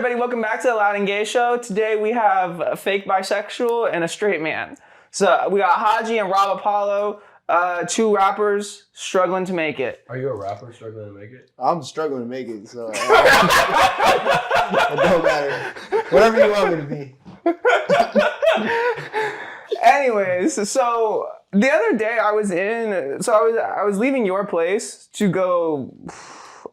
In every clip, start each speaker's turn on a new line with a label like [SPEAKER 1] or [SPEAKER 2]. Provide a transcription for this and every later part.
[SPEAKER 1] everybody, welcome back to the Loud and Gay Show. Today we have a fake bisexual and a straight man. So we got Hadji and Rob Apollo, two rappers struggling to make it.
[SPEAKER 2] Are you a rapper struggling to make it?
[SPEAKER 3] I'm struggling to make it, so it don't matter. Whatever you want me to be.
[SPEAKER 1] Anyways, so the other day I was leaving your place to go.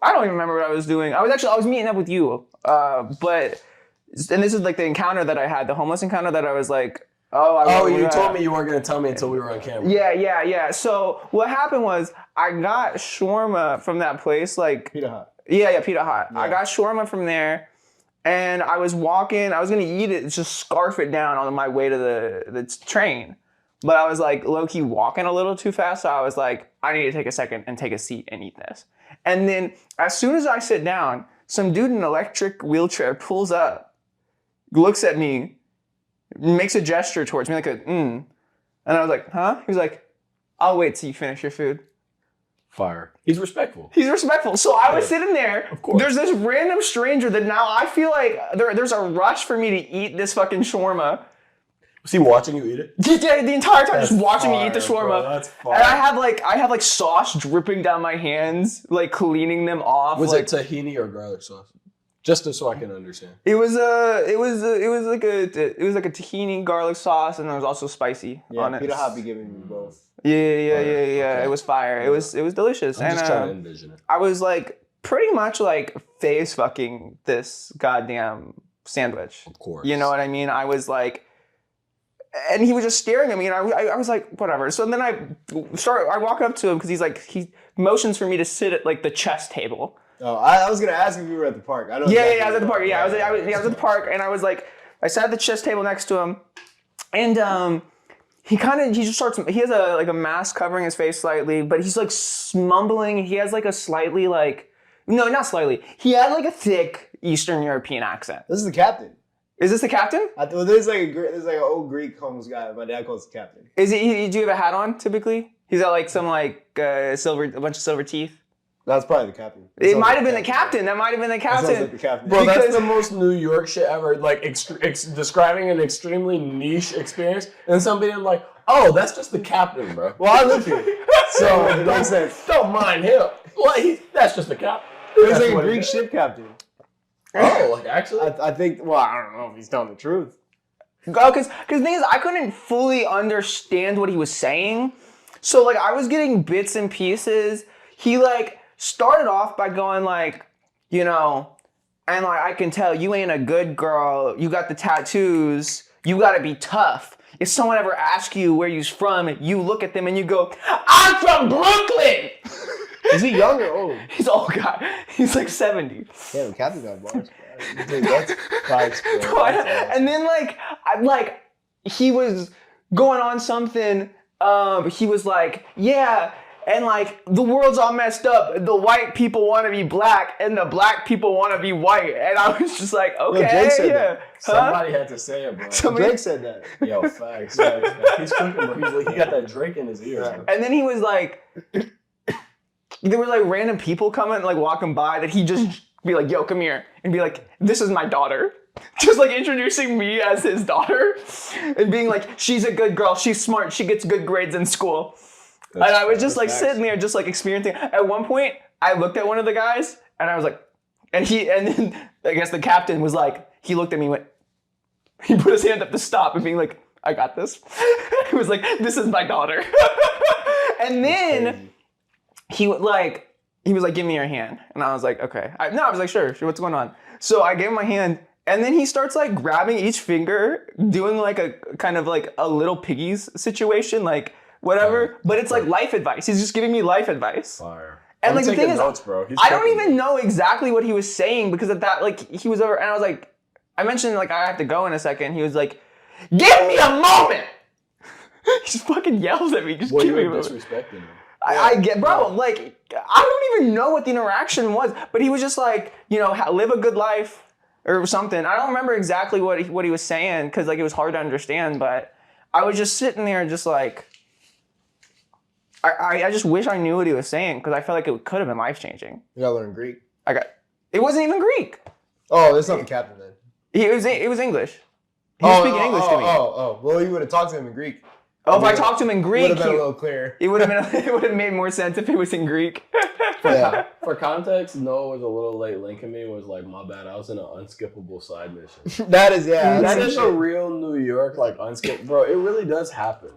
[SPEAKER 1] I don't even remember what I was doing. I was meeting up with you, and this is like the encounter that I had, the homeless encounter that I was like,
[SPEAKER 2] you told me you weren't gonna tell me until we were on camera.
[SPEAKER 1] Yeah. So what happened was I got shawarma from that place, like
[SPEAKER 3] Pita Hut.
[SPEAKER 1] Yeah, Pita Hut.
[SPEAKER 3] Yeah.
[SPEAKER 1] I got shawarma from there, and I was walking. I was gonna eat it, just scarf it down on my way to the train. But I was like low-key walking a little too fast, so I was like, I need to take a second and take a seat and eat this. And then as soon as I sit down, some dude in an electric wheelchair pulls up, looks at me, makes a gesture towards me like and I was like, huh? He was like, I'll wait till you finish your food.
[SPEAKER 2] Fire. He's respectful.
[SPEAKER 1] So I was sitting there.
[SPEAKER 2] Of course.
[SPEAKER 1] There's this random stranger that now I feel like there's a rush for me to eat this fucking shawarma.
[SPEAKER 2] Was he watching you eat it?
[SPEAKER 1] Yeah, the entire time
[SPEAKER 2] That's
[SPEAKER 1] just watching me eat the
[SPEAKER 2] fire,
[SPEAKER 1] shawarma.
[SPEAKER 2] bro. That's fire.
[SPEAKER 1] And I have like sauce dripping down my hands, like cleaning them off.
[SPEAKER 2] Was
[SPEAKER 1] like,
[SPEAKER 2] it tahini or garlic sauce? Just so I can understand.
[SPEAKER 1] It was like a tahini garlic sauce, and there was also spicy on it.
[SPEAKER 3] Pita Hut be giving me both.
[SPEAKER 1] Yeah.
[SPEAKER 2] Okay.
[SPEAKER 1] It was fire. It was delicious.
[SPEAKER 2] I'm just trying to envision it.
[SPEAKER 1] I was like pretty much like face fucking this goddamn sandwich.
[SPEAKER 2] Of course.
[SPEAKER 1] You know what I mean? I was like, and he was just staring at me, and I was like, whatever. So then I walk up to him because he motions for me to sit at like the chess table.
[SPEAKER 3] Oh, I was gonna ask if you were at the park. I know.
[SPEAKER 1] Yeah, I was at the park. Yeah, I was at the park, and I was like, I sat at the chess table next to him, and he just starts. He has a mask covering his face slightly, but he's like mumbling. He has like a slightly like, no, not slightly. He had like a thick Eastern European accent.
[SPEAKER 3] This is the captain.
[SPEAKER 1] Is this the captain?
[SPEAKER 3] There's like an old Greek homeless guy. My dad calls the captain.
[SPEAKER 1] Is he? Do you have a hat on typically? He's got like some like a bunch of silver teeth.
[SPEAKER 3] That's probably the captain.
[SPEAKER 1] It might have been the captain. That might have been the
[SPEAKER 3] That sounds
[SPEAKER 1] captain.
[SPEAKER 3] like the captain.
[SPEAKER 2] Bro, that's the most New York shit ever. Like describing an extremely niche experience, and then somebody like, "Oh, that's just the captain, bro."
[SPEAKER 3] Well, I live here, so it makes sense.
[SPEAKER 2] Don't mind him. Well, that's just the captain.
[SPEAKER 3] He's
[SPEAKER 2] That's
[SPEAKER 3] like a
[SPEAKER 2] what it
[SPEAKER 3] Greek
[SPEAKER 2] is.
[SPEAKER 3] ship captain.
[SPEAKER 2] Oh, like actually?
[SPEAKER 3] I think. Well, I don't know if he's telling the truth.
[SPEAKER 1] Oh, because the thing is, I couldn't fully understand what he was saying. So like, I was getting bits and pieces. He like started off by going like, you know, and like I can tell you ain't a good girl. You got the tattoos. You got to be tough. If someone ever asks you where you're from, you look at them and you go, I'm from Brooklyn.
[SPEAKER 3] Is he young or old?
[SPEAKER 1] He's old guy. He's like 70.
[SPEAKER 3] Yeah, the captain got bars. Dude, that's facts, bro.
[SPEAKER 1] And then he was going on something. He was like, yeah, and like the world's all messed up. The white people want to be black, and the black people want to be white. And I was just like, okay,
[SPEAKER 3] Yo, Jake said that.
[SPEAKER 2] Somebody had to say it, bro.
[SPEAKER 3] Drake said that.
[SPEAKER 2] Yo, facts. He's cooking, bro. He got that Drake in his ears.
[SPEAKER 3] Right.
[SPEAKER 2] Bro.
[SPEAKER 1] And then he was like, there were like random people coming, like walking by that he just be like, yo, come here. And be like, this is my daughter. Just like introducing me as his daughter and being like, she's a good girl. She's smart. She gets good grades in school. And I was just like sitting there, just like experiencing. At one point, I looked at one of the guys and I was like, and then I guess the captain was like, he looked at me and went, he put his hand up to stop and being like, I got this. He was like, this is my daughter. And then he was like, give me your hand. And I was like, okay. I was like, sure, what's going on? So I gave him my hand, and then he starts like grabbing each finger, doing like a kind of like a little piggies situation, like whatever. But it's like life advice. He's just giving me life advice.
[SPEAKER 2] Fire.
[SPEAKER 1] And like the thing is,
[SPEAKER 2] notes, bro.
[SPEAKER 1] I don't even know exactly what he was saying because at that, like he was over, and I was like, I mentioned like I have to go in a second. He was like, give me a moment. He just fucking yells at me. Just give me a moment.
[SPEAKER 2] Disrespecting him.
[SPEAKER 1] I get, bro, like, I don't even know what the interaction was, but he was just like, you know, live a good life or something. I don't remember exactly what he was saying because, like, it was hard to understand, but I was just sitting there just like, I just wish I knew what he was saying because I felt like it could have been life-changing.
[SPEAKER 3] You gotta learn Greek.
[SPEAKER 1] It wasn't even Greek.
[SPEAKER 3] Oh, that's not the captain then.
[SPEAKER 1] It was English. He was speaking English to me.
[SPEAKER 3] Well, you would have talked to him in Greek.
[SPEAKER 1] Oh, if I talked to him in Greek,
[SPEAKER 3] would have been a little clearer.
[SPEAKER 1] It would have made more sense if it was in Greek.
[SPEAKER 3] Yeah.
[SPEAKER 2] For context, Noah was a little late linking me. Was like, my bad. I was in an unskippable side mission.
[SPEAKER 3] That is, yeah.
[SPEAKER 2] That
[SPEAKER 3] That's
[SPEAKER 2] is a real New York like unskip, bro. It really does happen.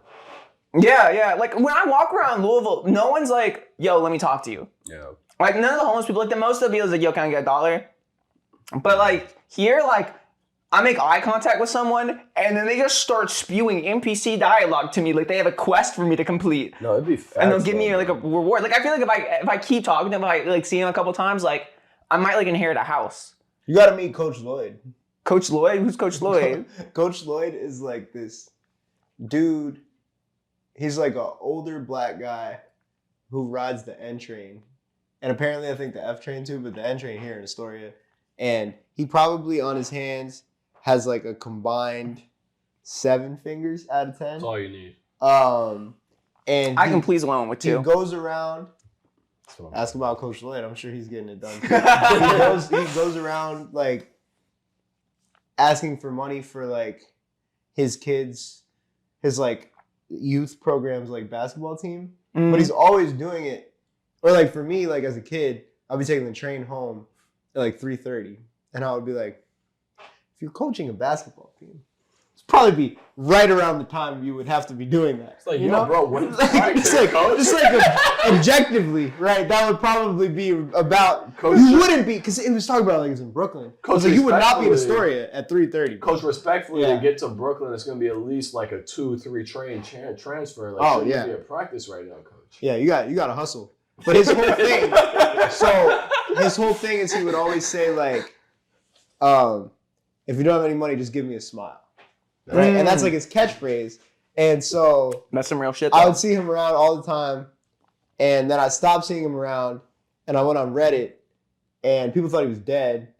[SPEAKER 1] Yeah. Like when I walk around Louisville, no one's like, "Yo, let me talk to you."
[SPEAKER 2] Yeah.
[SPEAKER 1] Like none of the homeless people. Like the most of the people is like, "Yo, can I get $1?" But like here, like I make eye contact with someone, and then they just start spewing NPC dialogue to me, like they have a quest for me to complete.
[SPEAKER 2] No, it'd be fast,
[SPEAKER 1] and they'll give me like a reward. Like I feel like if I keep talking to them, if I like see him a couple times, like I might like inherit a house.
[SPEAKER 3] You got to meet Coach Lloyd.
[SPEAKER 1] Coach Lloyd? Who's Coach Lloyd?
[SPEAKER 3] Coach Lloyd is like this dude. He's like an older black guy who rides the N train, and apparently I think the F train too, but the N train here in Astoria. And he probably on his hands has like a combined 7 fingers out of 10.
[SPEAKER 2] That's all you need.
[SPEAKER 3] And
[SPEAKER 1] I can please alone with
[SPEAKER 3] he
[SPEAKER 1] you.
[SPEAKER 3] goes around. Ask about Coach Lloyd. I'm sure he's getting it done. he goes around like asking for money for like his kids, his like youth programs, like basketball team. But he's always doing it. Or like for me, like as a kid, I'll be taking the train home at like 3:30, and I would be like, if you're coaching a basketball team, it's probably be right around the time you would have to be doing that.
[SPEAKER 2] It's like, you know, bro, when
[SPEAKER 3] just like objectively, right? That would probably be about.
[SPEAKER 2] Coach,
[SPEAKER 3] you wouldn't be, because it was talking about like it's in Brooklyn.
[SPEAKER 2] Coach,
[SPEAKER 3] like you would not be in Astoria at 3:30.
[SPEAKER 2] Coach, respectfully,
[SPEAKER 3] Yeah.
[SPEAKER 2] to get to Brooklyn, it's gonna be at least like a 2-3 train transfer. Like,
[SPEAKER 3] Oh, yeah.
[SPEAKER 2] Be at practice right now, Coach.
[SPEAKER 3] Yeah, you got to hustle. But his whole thing, his whole thing is he would always say like, if you don't have any money, just give me a smile. Right? And that's like his catchphrase. And so
[SPEAKER 1] That's some real shit.
[SPEAKER 3] I would see him around all the time. And then I stopped seeing him around and I went on Reddit and people thought he was dead.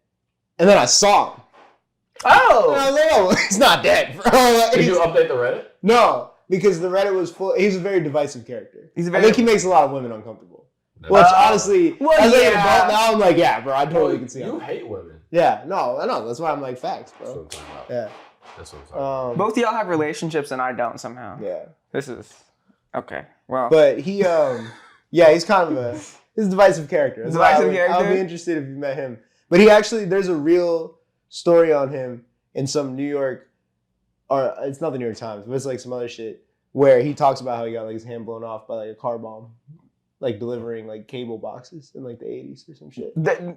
[SPEAKER 3] And then I saw him. And I
[SPEAKER 1] Oh!
[SPEAKER 3] was like, oh, he's not dead, bro. Like,
[SPEAKER 2] Did you update the Reddit?
[SPEAKER 3] No, because the Reddit was full. He's a very divisive character.
[SPEAKER 1] He's a
[SPEAKER 3] I
[SPEAKER 1] very-
[SPEAKER 3] think he makes a lot of women uncomfortable. Which honestly,
[SPEAKER 1] well,
[SPEAKER 3] as an
[SPEAKER 1] yeah.
[SPEAKER 3] adult now, I'm like, yeah, bro, I totally can see
[SPEAKER 2] You
[SPEAKER 3] him.
[SPEAKER 2] hate women.
[SPEAKER 3] Yeah, no, I know. That's why I'm like, facts,
[SPEAKER 2] That's what
[SPEAKER 3] bro.
[SPEAKER 2] I'm talking about.
[SPEAKER 3] Yeah.
[SPEAKER 2] That's what I'm talking about.
[SPEAKER 1] Both of y'all have relationships and I don't somehow.
[SPEAKER 3] Yeah.
[SPEAKER 1] This is okay. Well,
[SPEAKER 3] But he, yeah, he's kind of he's a divisive character. That's why
[SPEAKER 1] Divisive character?
[SPEAKER 3] I'll be interested if you met him. But he actually, there's a real story on him in some New York, or it's not the New York Times, but it's like some other shit where he talks about how he got like his hand blown off by like a car bomb, like delivering like cable boxes in like the 80s or some shit.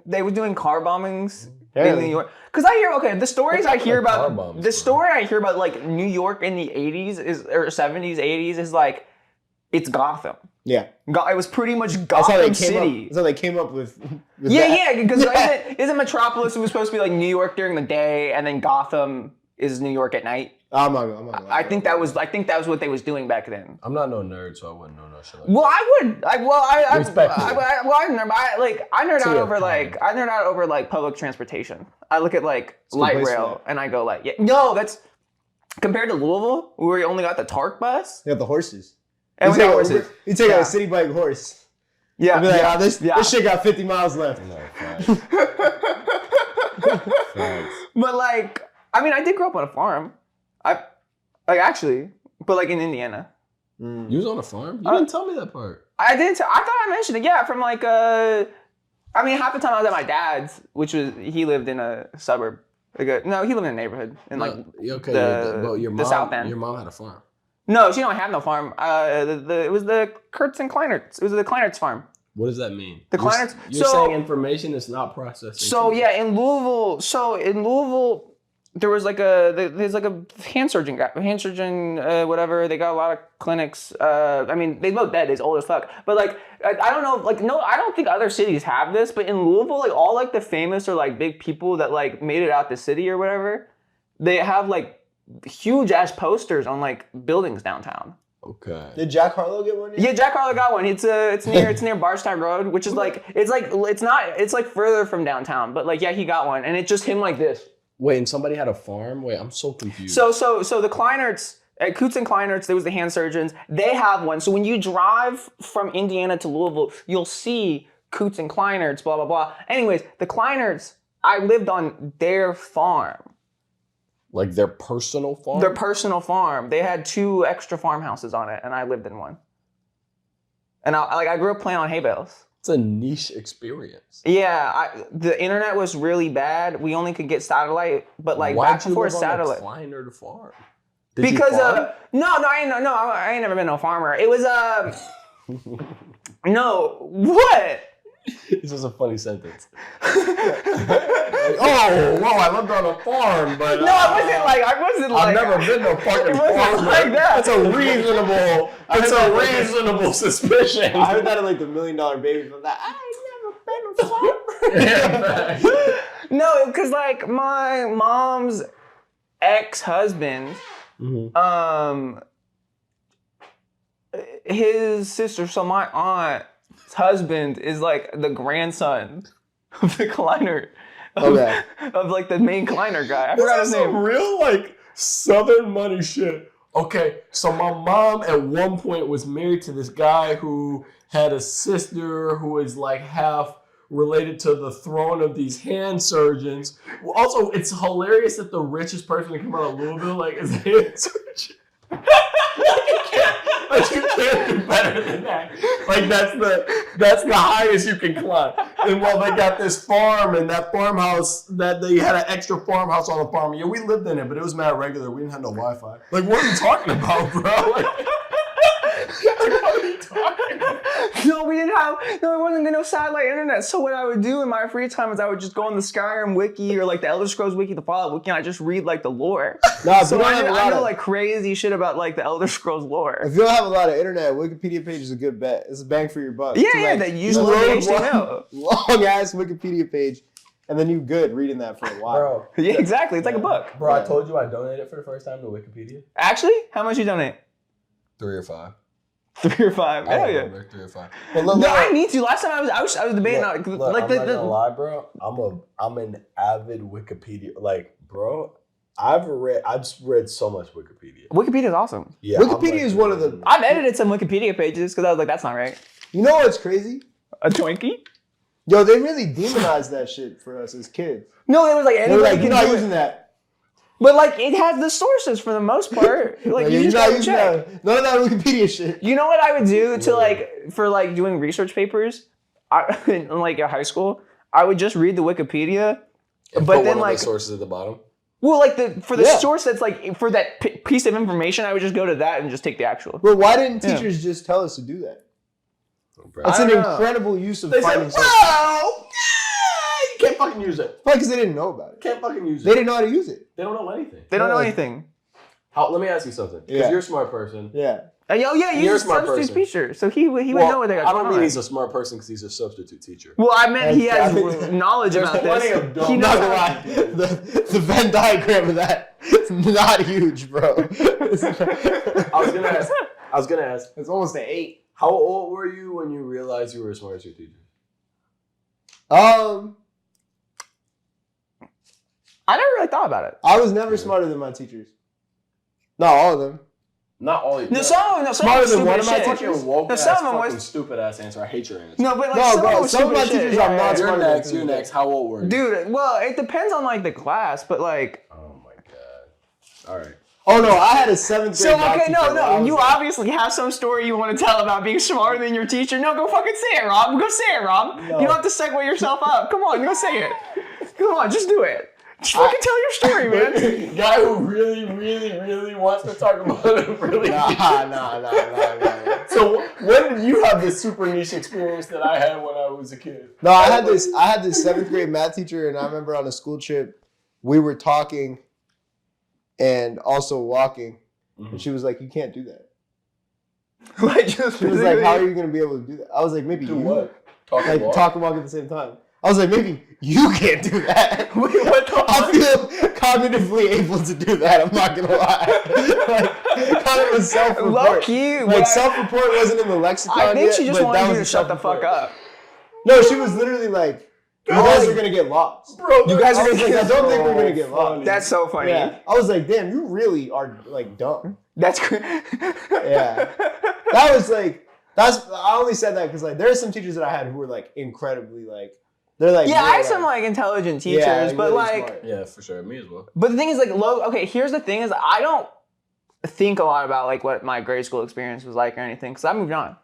[SPEAKER 1] they were doing car bombings in
[SPEAKER 3] Apparently.
[SPEAKER 1] New York. Because I hear, the stories I hear
[SPEAKER 2] car
[SPEAKER 1] about,
[SPEAKER 2] bombs,
[SPEAKER 1] the
[SPEAKER 2] bro?
[SPEAKER 1] story I hear about like New York in the 80s or 70s, 80s is like, it's Gotham.
[SPEAKER 3] Yeah.
[SPEAKER 1] It was pretty much
[SPEAKER 3] That's how they
[SPEAKER 1] Gotham
[SPEAKER 3] came
[SPEAKER 1] City.
[SPEAKER 3] up. That's how they came up with
[SPEAKER 1] Yeah,
[SPEAKER 3] that.
[SPEAKER 1] yeah, because isn't Metropolis, it was supposed to be like New York during the day, and then Gotham is New York at night.
[SPEAKER 3] I'm not gonna lie.
[SPEAKER 1] I think that was what they was doing back then.
[SPEAKER 2] I'm not no nerd, so I wouldn't know no shit like
[SPEAKER 1] Well, I would. I
[SPEAKER 2] Respectfully.
[SPEAKER 1] I nerd out over like public transportation. I look at like
[SPEAKER 3] a good
[SPEAKER 1] light
[SPEAKER 3] place for
[SPEAKER 1] rail,
[SPEAKER 3] that.
[SPEAKER 1] and I go like, yeah, no, that's compared to Louisville, where you only got the TARC bus,
[SPEAKER 3] They got the horses.
[SPEAKER 1] and we got horses.
[SPEAKER 3] You take
[SPEAKER 1] Yeah.
[SPEAKER 3] a city bike horse.
[SPEAKER 1] Yeah,
[SPEAKER 3] Be like,
[SPEAKER 1] yeah,
[SPEAKER 3] this shit got 50 miles left.
[SPEAKER 2] that. No, facts. Facts.
[SPEAKER 1] But like, I mean, I did grow up on a farm. But like in Indiana.
[SPEAKER 2] You was on a farm? You didn't tell me that part.
[SPEAKER 1] I didn't. I thought I mentioned it. Yeah, from like I mean, half the time I was at my dad's, which was he lived in a suburb. No, he lived in a neighborhood in like
[SPEAKER 2] Okay,
[SPEAKER 1] the
[SPEAKER 2] your mom,
[SPEAKER 1] the South End.
[SPEAKER 2] Your mom had a farm.
[SPEAKER 1] No, she don't have no farm. It was the Kurtz and Kleinertz. It was the Kleinertz farm.
[SPEAKER 2] What does that mean?
[SPEAKER 1] The Kleinertz.
[SPEAKER 2] You're saying information is not processed.
[SPEAKER 1] So yeah, in Louisville. There was like there's like a hand surgeon, whatever. They got a lot of clinics. I mean, they both dead. He's old as fuck. But like, I don't know. Like, no, I don't think other cities have this. But in Louisville, like all like the famous or like big people that like made it out the city or whatever, they have like huge ass posters on like buildings downtown.
[SPEAKER 2] Okay.
[SPEAKER 3] Did Jack Harlow get one?
[SPEAKER 1] Yeah, Jack Harlow got one. It's near Barstow Road, which is like it's like further from downtown. But like, yeah, he got one, and it's just him like this.
[SPEAKER 2] Wait, and somebody had a farm? Wait, I'm so confused.
[SPEAKER 1] So the Kleinertz, at Coots and Kleinertz, there was the hand surgeons. They have one. So when you drive from Indiana to Louisville, you'll see Coots and Kleinertz, blah, blah, blah. Anyways, the Kleinertz, I lived on their farm.
[SPEAKER 2] Like their personal farm?
[SPEAKER 1] Their personal farm. They had 2 extra farmhouses on it, and I lived in one. And I grew up playing on hay bales.
[SPEAKER 2] It's a niche experience.
[SPEAKER 1] Yeah, the internet was really bad. We only could get satellite, but like
[SPEAKER 2] Why'd
[SPEAKER 1] back before satellite.
[SPEAKER 2] Why on the recliner to farm?
[SPEAKER 1] Because I ain't never been no farmer. It was no, what?
[SPEAKER 2] This is a funny sentence. Oh, whoa! I lived on a farm, but
[SPEAKER 1] No, I wasn't like.
[SPEAKER 2] I've never been to a fucking
[SPEAKER 1] It wasn't
[SPEAKER 2] farm
[SPEAKER 1] like that.
[SPEAKER 2] That's a reasonable. It's a reasonable suspicion.
[SPEAKER 3] I heard that in like the $1 Million Baby from that. I ain't never been a farmer.
[SPEAKER 1] No, because like my mom's ex-husband, his sister, so my aunt's husband is like the grandson of the Kleiner. Of like the main Kleiner guy. I forgot his name.
[SPEAKER 2] Some real like Southern money shit. Okay, so my mom at one point was married to this guy who had a sister who is like half related to the throne of these hand surgeons. Also, it's hilarious that the richest person to come out of Louisville like is a hand surgeon. Like you can't do better than that. Like that's the highest you can climb. And while they got this farm and that farmhouse, that they had an extra farmhouse on the farm. Yeah, we lived in it, but it was mad regular. We didn't have no Wi-Fi. Like, what are you talking about, bro? Like, what are you talking about?
[SPEAKER 1] No, it wasn't no satellite internet. So what I would do in my free time is I would just go on the Skyrim wiki or like the Elder Scrolls wiki, the Fallout wiki, and I just read like the lore. So I know like crazy shit about like the Elder Scrolls lore.
[SPEAKER 3] If you don't have a lot of internet, Wikipedia page is a good bet. It's a bang for your buck.
[SPEAKER 1] Yeah, that usually HTML.
[SPEAKER 3] Long ass Wikipedia page, and then you good reading that for a while.
[SPEAKER 2] Bro.
[SPEAKER 1] Yeah, exactly. It's like a book.
[SPEAKER 2] Bro, I told you I donated for the first time to Wikipedia.
[SPEAKER 1] Actually, how much you donate?
[SPEAKER 2] 3 or 5.
[SPEAKER 1] 3 or 5. Hell yeah.
[SPEAKER 2] 3 or 5. But look,
[SPEAKER 1] no, I need to. Last time I was debating
[SPEAKER 2] look,
[SPEAKER 1] like
[SPEAKER 2] I'm
[SPEAKER 1] the
[SPEAKER 2] not gonna lie, bro. I'm an avid Wikipedia. Like, bro, I've read so much Wikipedia.
[SPEAKER 1] Wikipedia is awesome.
[SPEAKER 2] Yeah,
[SPEAKER 3] Wikipedia is one of the.
[SPEAKER 1] I've edited some Wikipedia pages because I was like, that's not right.
[SPEAKER 3] You know what's crazy?
[SPEAKER 1] A Twinkie?
[SPEAKER 3] Yo, they really demonized that shit for us as kids.
[SPEAKER 1] No, it was like
[SPEAKER 3] They were
[SPEAKER 1] anybody
[SPEAKER 3] like,
[SPEAKER 1] can
[SPEAKER 3] you're not
[SPEAKER 1] do
[SPEAKER 3] using
[SPEAKER 1] it.
[SPEAKER 3] that.
[SPEAKER 1] But like it has the sources for the most part. Like you
[SPEAKER 3] you're
[SPEAKER 1] just
[SPEAKER 3] not
[SPEAKER 1] gotta
[SPEAKER 3] using
[SPEAKER 1] check.
[SPEAKER 3] that. None of that Wikipedia shit.
[SPEAKER 1] You know what I would do to like for like doing research papers? In like high school, I would just read the Wikipedia,
[SPEAKER 2] And
[SPEAKER 1] but
[SPEAKER 2] put
[SPEAKER 1] then
[SPEAKER 2] one
[SPEAKER 1] like
[SPEAKER 2] of the sources at the bottom.
[SPEAKER 1] well, like the source that's like for that piece of information, I would just go to that and just take the actual.
[SPEAKER 3] Well, why didn't teachers just tell us to do that? That's an incredible use of finding something.
[SPEAKER 2] Well, you can't fucking use it.
[SPEAKER 3] Probably because they didn't know about it.
[SPEAKER 2] Can't fucking use it.
[SPEAKER 3] They didn't know how to use it.
[SPEAKER 2] They don't know anything.
[SPEAKER 1] They don't know anything.
[SPEAKER 2] Let me ask you something. Because
[SPEAKER 3] Yeah.
[SPEAKER 2] you're a smart person.
[SPEAKER 3] Yeah.
[SPEAKER 1] Yeah,
[SPEAKER 2] You're a
[SPEAKER 1] he's a
[SPEAKER 2] smart
[SPEAKER 1] substitute
[SPEAKER 2] person.
[SPEAKER 1] teacher, so he would know what they got
[SPEAKER 2] I
[SPEAKER 1] going
[SPEAKER 2] don't mean
[SPEAKER 1] on.
[SPEAKER 2] he's a smart person because he's a substitute teacher.
[SPEAKER 1] Well, I meant he has
[SPEAKER 3] There's
[SPEAKER 1] knowledge about
[SPEAKER 2] plenty
[SPEAKER 1] this.
[SPEAKER 2] of dumb-
[SPEAKER 1] He
[SPEAKER 3] I'm
[SPEAKER 1] knows
[SPEAKER 3] not gonna
[SPEAKER 1] how-
[SPEAKER 3] lie. The Venn diagram of that is not huge, bro.
[SPEAKER 2] I was gonna ask.
[SPEAKER 3] It's almost an 8.
[SPEAKER 2] How old were you when you realized you were as smart as your teacher?
[SPEAKER 1] I never really thought about it.
[SPEAKER 3] I was never smarter than my teachers. Not all of them.
[SPEAKER 2] Not all of you.
[SPEAKER 1] No, some
[SPEAKER 3] Smarter than one of my
[SPEAKER 1] shit.
[SPEAKER 3] teachers?
[SPEAKER 2] Woke
[SPEAKER 1] No,
[SPEAKER 2] ass,
[SPEAKER 1] some of them
[SPEAKER 2] fucking
[SPEAKER 1] was-
[SPEAKER 2] stupid ass answer. I hate your answer.
[SPEAKER 1] No, but like
[SPEAKER 3] No,
[SPEAKER 1] some
[SPEAKER 3] bro,
[SPEAKER 1] was
[SPEAKER 3] some of my
[SPEAKER 1] stupid shit.
[SPEAKER 3] teachers I'm not
[SPEAKER 2] You're
[SPEAKER 3] smarter
[SPEAKER 2] next.
[SPEAKER 3] than
[SPEAKER 2] You're next. How old were you?
[SPEAKER 1] Dude, well, it depends on like the class, but like.
[SPEAKER 2] Oh my god. All right.
[SPEAKER 3] Oh no, I had a 7th grade.
[SPEAKER 1] So
[SPEAKER 3] math
[SPEAKER 1] okay,
[SPEAKER 3] teacher where I
[SPEAKER 1] no,
[SPEAKER 3] was
[SPEAKER 1] you
[SPEAKER 3] like-
[SPEAKER 1] obviously have some story you want to tell about being smarter than your teacher. No, go fucking say it, Rob. Go say it, Rob.
[SPEAKER 3] No.
[SPEAKER 1] You don't have to segue yourself up. Come on, go say it. Come on, just do it. Just fucking tell your story, man.
[SPEAKER 2] Guy who really wants to talk about it. Really.
[SPEAKER 3] Nah.
[SPEAKER 2] So when did you have this super niche experience that I had when I was a kid?
[SPEAKER 3] No, I had this 7th grade math teacher, and I remember on a school trip, we were talking and also walking, and she was like, "You can't do that."
[SPEAKER 1] Like just
[SPEAKER 3] She was like, "How are you going to be able to do that?" I was like, "Maybe
[SPEAKER 2] Do
[SPEAKER 3] you."
[SPEAKER 2] what? Talk
[SPEAKER 3] Like
[SPEAKER 2] about
[SPEAKER 3] talk and walk at the same time. I was like, "Maybe you can't do that."
[SPEAKER 1] Wait, what the
[SPEAKER 3] I feel cognitively able to do that. I'm not gonna lie. Like, kind of a self-report.
[SPEAKER 1] Low key.
[SPEAKER 3] Like self-report wasn't in the lexicon
[SPEAKER 1] I think
[SPEAKER 3] yet,
[SPEAKER 1] she just
[SPEAKER 3] but
[SPEAKER 1] wanted
[SPEAKER 3] that
[SPEAKER 1] you to
[SPEAKER 3] was a
[SPEAKER 1] shut the fuck
[SPEAKER 3] self-report.
[SPEAKER 1] up.
[SPEAKER 3] No, she was literally like, "You guys are gonna get lost."
[SPEAKER 2] Bro,
[SPEAKER 1] You guys
[SPEAKER 3] I
[SPEAKER 1] are
[SPEAKER 3] was like, "I don't think we're gonna get lost."
[SPEAKER 1] That's so funny.
[SPEAKER 3] Yeah. I was like, "Damn, you really are like dumb."
[SPEAKER 1] That's good.
[SPEAKER 3] Yeah. That was like, I only said that because like there are some teachers that I had who were like incredibly like They're like,
[SPEAKER 1] yeah, I have some like intelligent teachers, but
[SPEAKER 3] really
[SPEAKER 1] like,
[SPEAKER 3] smart.
[SPEAKER 2] Yeah, for sure. Me as well.
[SPEAKER 1] but the thing is like, okay, here's the thing is I don't think a lot about like what my grade school experience was like or anything because I moved on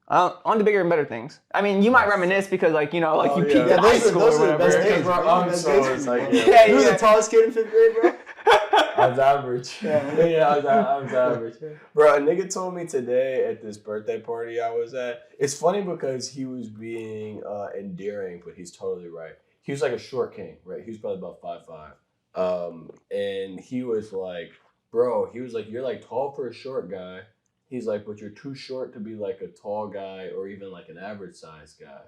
[SPEAKER 1] to bigger and better things. I mean, you might reminisce because like, you know, like you peaked in high school or whatever.
[SPEAKER 2] I'm so excited.
[SPEAKER 1] Yeah,
[SPEAKER 3] You was the tallest kid in 5th grade, bro.
[SPEAKER 2] I was average. I was average. Bro, a nigga told me today at this birthday party I was at. It's funny because he was being endearing, but he's totally right. He was like a short king, right? He was probably about 5'5". And he was like, bro, he was like, you're like tall for a short guy. He's like, but you're too short to be like a tall guy or even like an average size guy.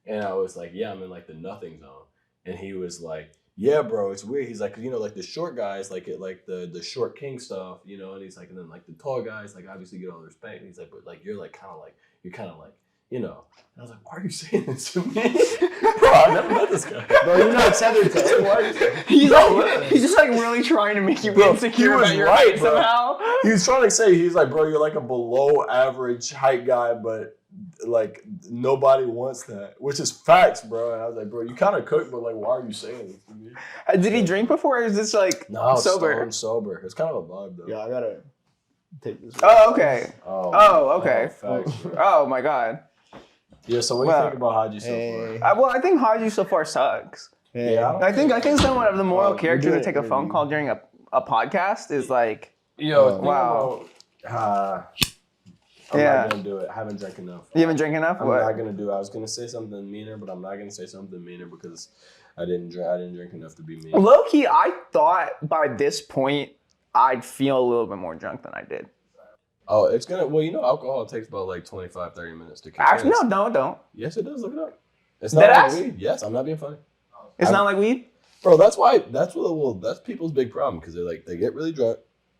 [SPEAKER 2] And I was like, yeah, I'm in like the nothing zone. And he was like, yeah, bro, it's weird. He's like, 'cause, you know, like the short guys, like it, like the short king stuff, you know. And he's like, and then like the tall guys, like obviously get all the respect. And he's like, but like you're like kind of like you know. And I was like, why are you saying this to me, bro? I never met this guy.
[SPEAKER 3] Bro, you're not tethered to it. Why are you saying?
[SPEAKER 1] He's just like really trying to make you insecure
[SPEAKER 2] he was
[SPEAKER 1] about your
[SPEAKER 2] right,
[SPEAKER 1] height
[SPEAKER 2] bro.
[SPEAKER 1] somehow.
[SPEAKER 2] He was trying to say, he's like, bro, you're like a below average height guy, but like nobody wants that, which is facts, bro. And I was like, bro, you kind of cook, but like, why are you saying this to me?
[SPEAKER 1] Did he drink before, or is this like sober?
[SPEAKER 2] Sober. It's kind of a vibe though.
[SPEAKER 3] Yeah, I gotta take this.
[SPEAKER 1] Oh, okay.
[SPEAKER 2] Oh,
[SPEAKER 1] okay.
[SPEAKER 2] Facts, bro.
[SPEAKER 1] Oh my god.
[SPEAKER 2] Yeah. So what do you think about Hadji so far?
[SPEAKER 1] Well, I think Hadji so far sucks.
[SPEAKER 3] Yeah,
[SPEAKER 1] I think someone of the moral
[SPEAKER 3] Oh,
[SPEAKER 1] character
[SPEAKER 3] you're
[SPEAKER 1] to take a
[SPEAKER 3] good.
[SPEAKER 1] phone call during a podcast is like,
[SPEAKER 2] Yo,
[SPEAKER 1] wow.
[SPEAKER 2] I'm
[SPEAKER 1] Yeah.
[SPEAKER 2] not gonna do it. I haven't drank enough.
[SPEAKER 1] You haven't drank enough?
[SPEAKER 2] I'm
[SPEAKER 1] What?
[SPEAKER 2] not gonna do it. I was gonna say something meaner, but I'm not gonna say something meaner because I didn't drink enough to be mean.
[SPEAKER 1] Low key, I thought by this point I'd feel a little bit more drunk than I did.
[SPEAKER 2] Oh, it's gonna. Well, you know, alcohol takes about like 25, 30 minutes to kick
[SPEAKER 1] Actually,
[SPEAKER 2] in.
[SPEAKER 1] no, don't.
[SPEAKER 2] Yes, it does. Look it up. It's
[SPEAKER 1] Dead
[SPEAKER 2] not like
[SPEAKER 1] ass?
[SPEAKER 2] weed. Yes, I'm not being funny.
[SPEAKER 1] It's not like weed?
[SPEAKER 2] Bro, that's why. That's people's big problem because they get really drunk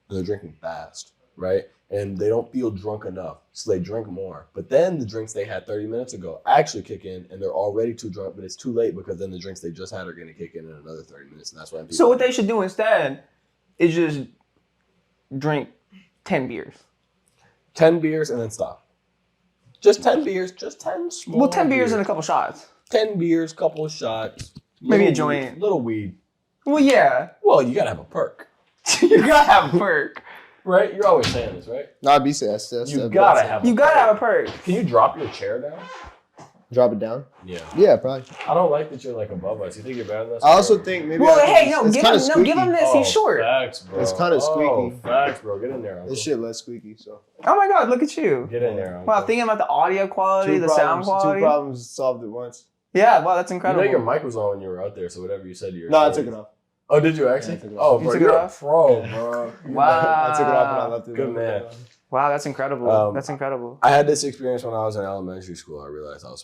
[SPEAKER 2] and they're drinking fast, right? And they don't feel drunk enough, so they drink more. But then the drinks they had 30 minutes ago actually kick in, and they're already too drunk, but it's too late because then the drinks they just had are going to kick in another 30 minutes, and that's why people...
[SPEAKER 1] So what they should do instead is just drink 10 beers.
[SPEAKER 2] 10 beers and then stop. Just 10 beers, just 10 small
[SPEAKER 1] Well, 10 beers and a couple shots.
[SPEAKER 2] 10 beers, couple of shots.
[SPEAKER 1] Maybe a
[SPEAKER 2] little
[SPEAKER 1] joint.
[SPEAKER 2] weed, little weed.
[SPEAKER 1] Well, yeah.
[SPEAKER 2] Well, you got to have a perk,
[SPEAKER 1] You gotta have a perk.
[SPEAKER 2] right? You're always saying this, right?
[SPEAKER 3] Nah, be that's
[SPEAKER 2] You got to have a
[SPEAKER 1] You gotta have a perk.
[SPEAKER 2] Can you drop your chair down?
[SPEAKER 3] Drop it down.
[SPEAKER 2] Yeah.
[SPEAKER 3] Yeah, probably.
[SPEAKER 2] I don't like that you're like above us. You think you're better than us?
[SPEAKER 3] I also think maybe.
[SPEAKER 1] Well,
[SPEAKER 3] I think
[SPEAKER 1] hey, no,
[SPEAKER 3] it's
[SPEAKER 1] give
[SPEAKER 3] kinda
[SPEAKER 1] him
[SPEAKER 3] squeaky.
[SPEAKER 1] this. He's short.
[SPEAKER 2] Facts, bro.
[SPEAKER 3] It's kinda squeaky.
[SPEAKER 2] Oh, facts, bro. Get in there, Uncle.
[SPEAKER 3] This shit less squeaky. So.
[SPEAKER 1] Oh my god, look at you.
[SPEAKER 2] Get in there, Uncle.
[SPEAKER 1] Wow, thinking about the audio quality, the sound quality.
[SPEAKER 3] Two problems solved at once.
[SPEAKER 1] Yeah, wow, that's
[SPEAKER 2] You
[SPEAKER 1] incredible.
[SPEAKER 2] know your mic was on when you were out there, so whatever you said to your...
[SPEAKER 3] No, I took it off.
[SPEAKER 2] Oh, did you actually?
[SPEAKER 3] Yeah, I took it
[SPEAKER 2] Oh,
[SPEAKER 3] off.
[SPEAKER 1] You
[SPEAKER 2] bro,
[SPEAKER 1] took it
[SPEAKER 2] you're
[SPEAKER 1] off?
[SPEAKER 2] a pro, bro.
[SPEAKER 1] Wow.
[SPEAKER 3] I took it off and I left it.
[SPEAKER 2] Good man.
[SPEAKER 1] Wow, that's incredible.
[SPEAKER 2] Um,
[SPEAKER 1] That's incredible.
[SPEAKER 2] I had this experience when I was in elementary school. I realized I was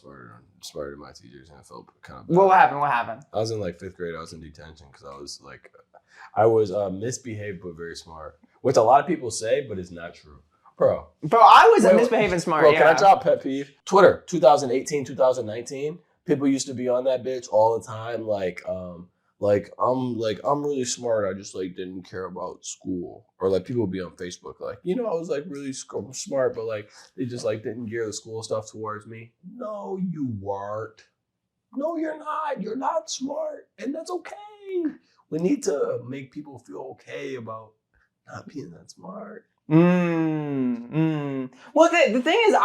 [SPEAKER 2] smarter than my teachers, and I felt kind of bad.
[SPEAKER 1] What happened? What happened?
[SPEAKER 2] I was in like 5th grade. I was in detention because I was misbehaved but very smart, which a lot of people say, but it's not true, bro.
[SPEAKER 1] Bro, I was
[SPEAKER 2] Wait,
[SPEAKER 1] misbehaving smart.
[SPEAKER 2] Bro,
[SPEAKER 1] yeah.
[SPEAKER 2] can I drop pet peeve? Twitter, 2018, 2019. People used to be on that bitch all the time, I'm really smart. I just like didn't care about school, or like people would be on Facebook like, you know, I was like really smart, but like they just like didn't gear the school stuff towards me. No, you weren't. No, you're not. You're not smart, and that's okay. We need to make people feel okay about not being that smart.
[SPEAKER 1] Well, the thing is,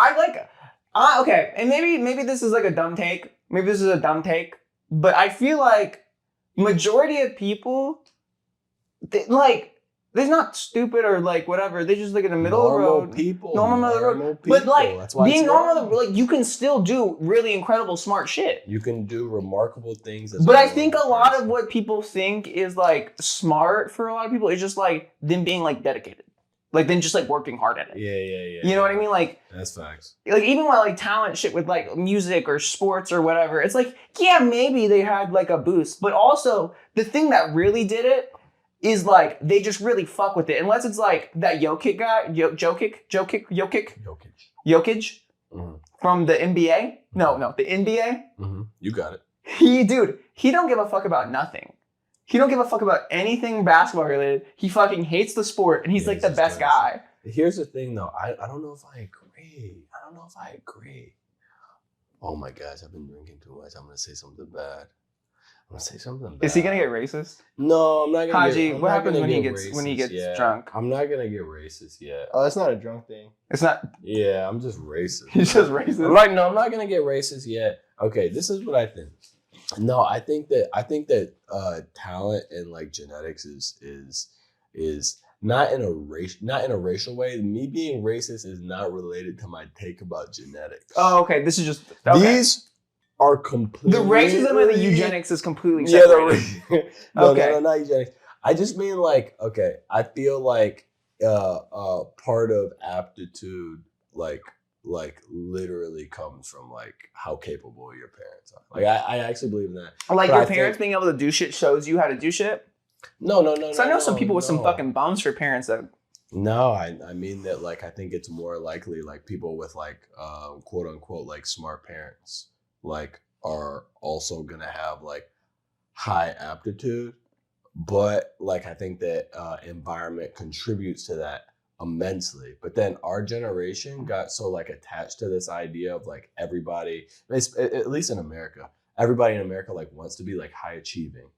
[SPEAKER 1] okay, and maybe this is like a dumb take. Maybe this is a dumb take, but I feel like majority of people, they're not stupid or like whatever. They're just like in the middle of the road. Normal middle of the road. But like
[SPEAKER 2] That's why
[SPEAKER 1] being
[SPEAKER 2] it's
[SPEAKER 1] normal, like you can still do really incredible smart shit.
[SPEAKER 2] you can do remarkable things.
[SPEAKER 1] But I think a lot of what people think is like smart for a lot of people is just like them being like dedicated. Like them just like working hard at it.
[SPEAKER 2] Yeah.
[SPEAKER 1] You know what I mean? Like
[SPEAKER 2] That's facts.
[SPEAKER 1] like even with like talent shit with like music or sports or whatever, it's like, yeah, maybe they had like a boost. But also the thing that really did it is like they just really fuck with it. Unless it's like that Jokic guy, Jokic
[SPEAKER 2] Mm-hmm.
[SPEAKER 1] from the NBA. No, the NBA.
[SPEAKER 2] Mm-hmm. You got it.
[SPEAKER 1] He don't give a fuck about nothing. He don't give a fuck about anything basketball related. He fucking hates the sport, and he's like the best guy.
[SPEAKER 2] Here's the thing, though. I don't know if I agree. Oh my gosh, I've been drinking too much. I'm gonna say something bad. Bad.
[SPEAKER 1] Is he gonna get racist?
[SPEAKER 2] No, I'm not gonna
[SPEAKER 1] Hadji,
[SPEAKER 2] get.
[SPEAKER 1] what happens when he gets
[SPEAKER 2] yet.
[SPEAKER 1] drunk?
[SPEAKER 2] I'm not gonna get racist yet.
[SPEAKER 3] Oh, that's not a drunk thing.
[SPEAKER 1] It's not.
[SPEAKER 2] Yeah, I'm just racist.
[SPEAKER 1] He's just racist.
[SPEAKER 2] I'm like, no, I'm not gonna get racist yet. Okay, this is what I think. No, I think that talent and like genetics is not in a racial way. Me being racist is not related to my take about genetics.
[SPEAKER 1] Oh, okay. This is just okay.
[SPEAKER 2] These are completely
[SPEAKER 1] the racism and the eugenics is completely
[SPEAKER 2] yeah.
[SPEAKER 1] separated.
[SPEAKER 2] No, not eugenics. I just mean like okay. I feel like part of aptitude like literally comes from like how capable your parents are. Like I actually believe in that.
[SPEAKER 1] Like
[SPEAKER 2] But
[SPEAKER 1] your
[SPEAKER 2] I
[SPEAKER 1] parents being able to do shit shows you how to do shit.
[SPEAKER 2] No.
[SPEAKER 1] So I know some people with some fucking bums for parents that.
[SPEAKER 2] No, I mean that like I think it's more likely like people with like quote unquote like smart parents like are also gonna have like high aptitude, but like I think that environment contributes to that immensely. But then our generation got so like attached to this idea of like everybody, at least in America, everybody in America like wants to be like high achieving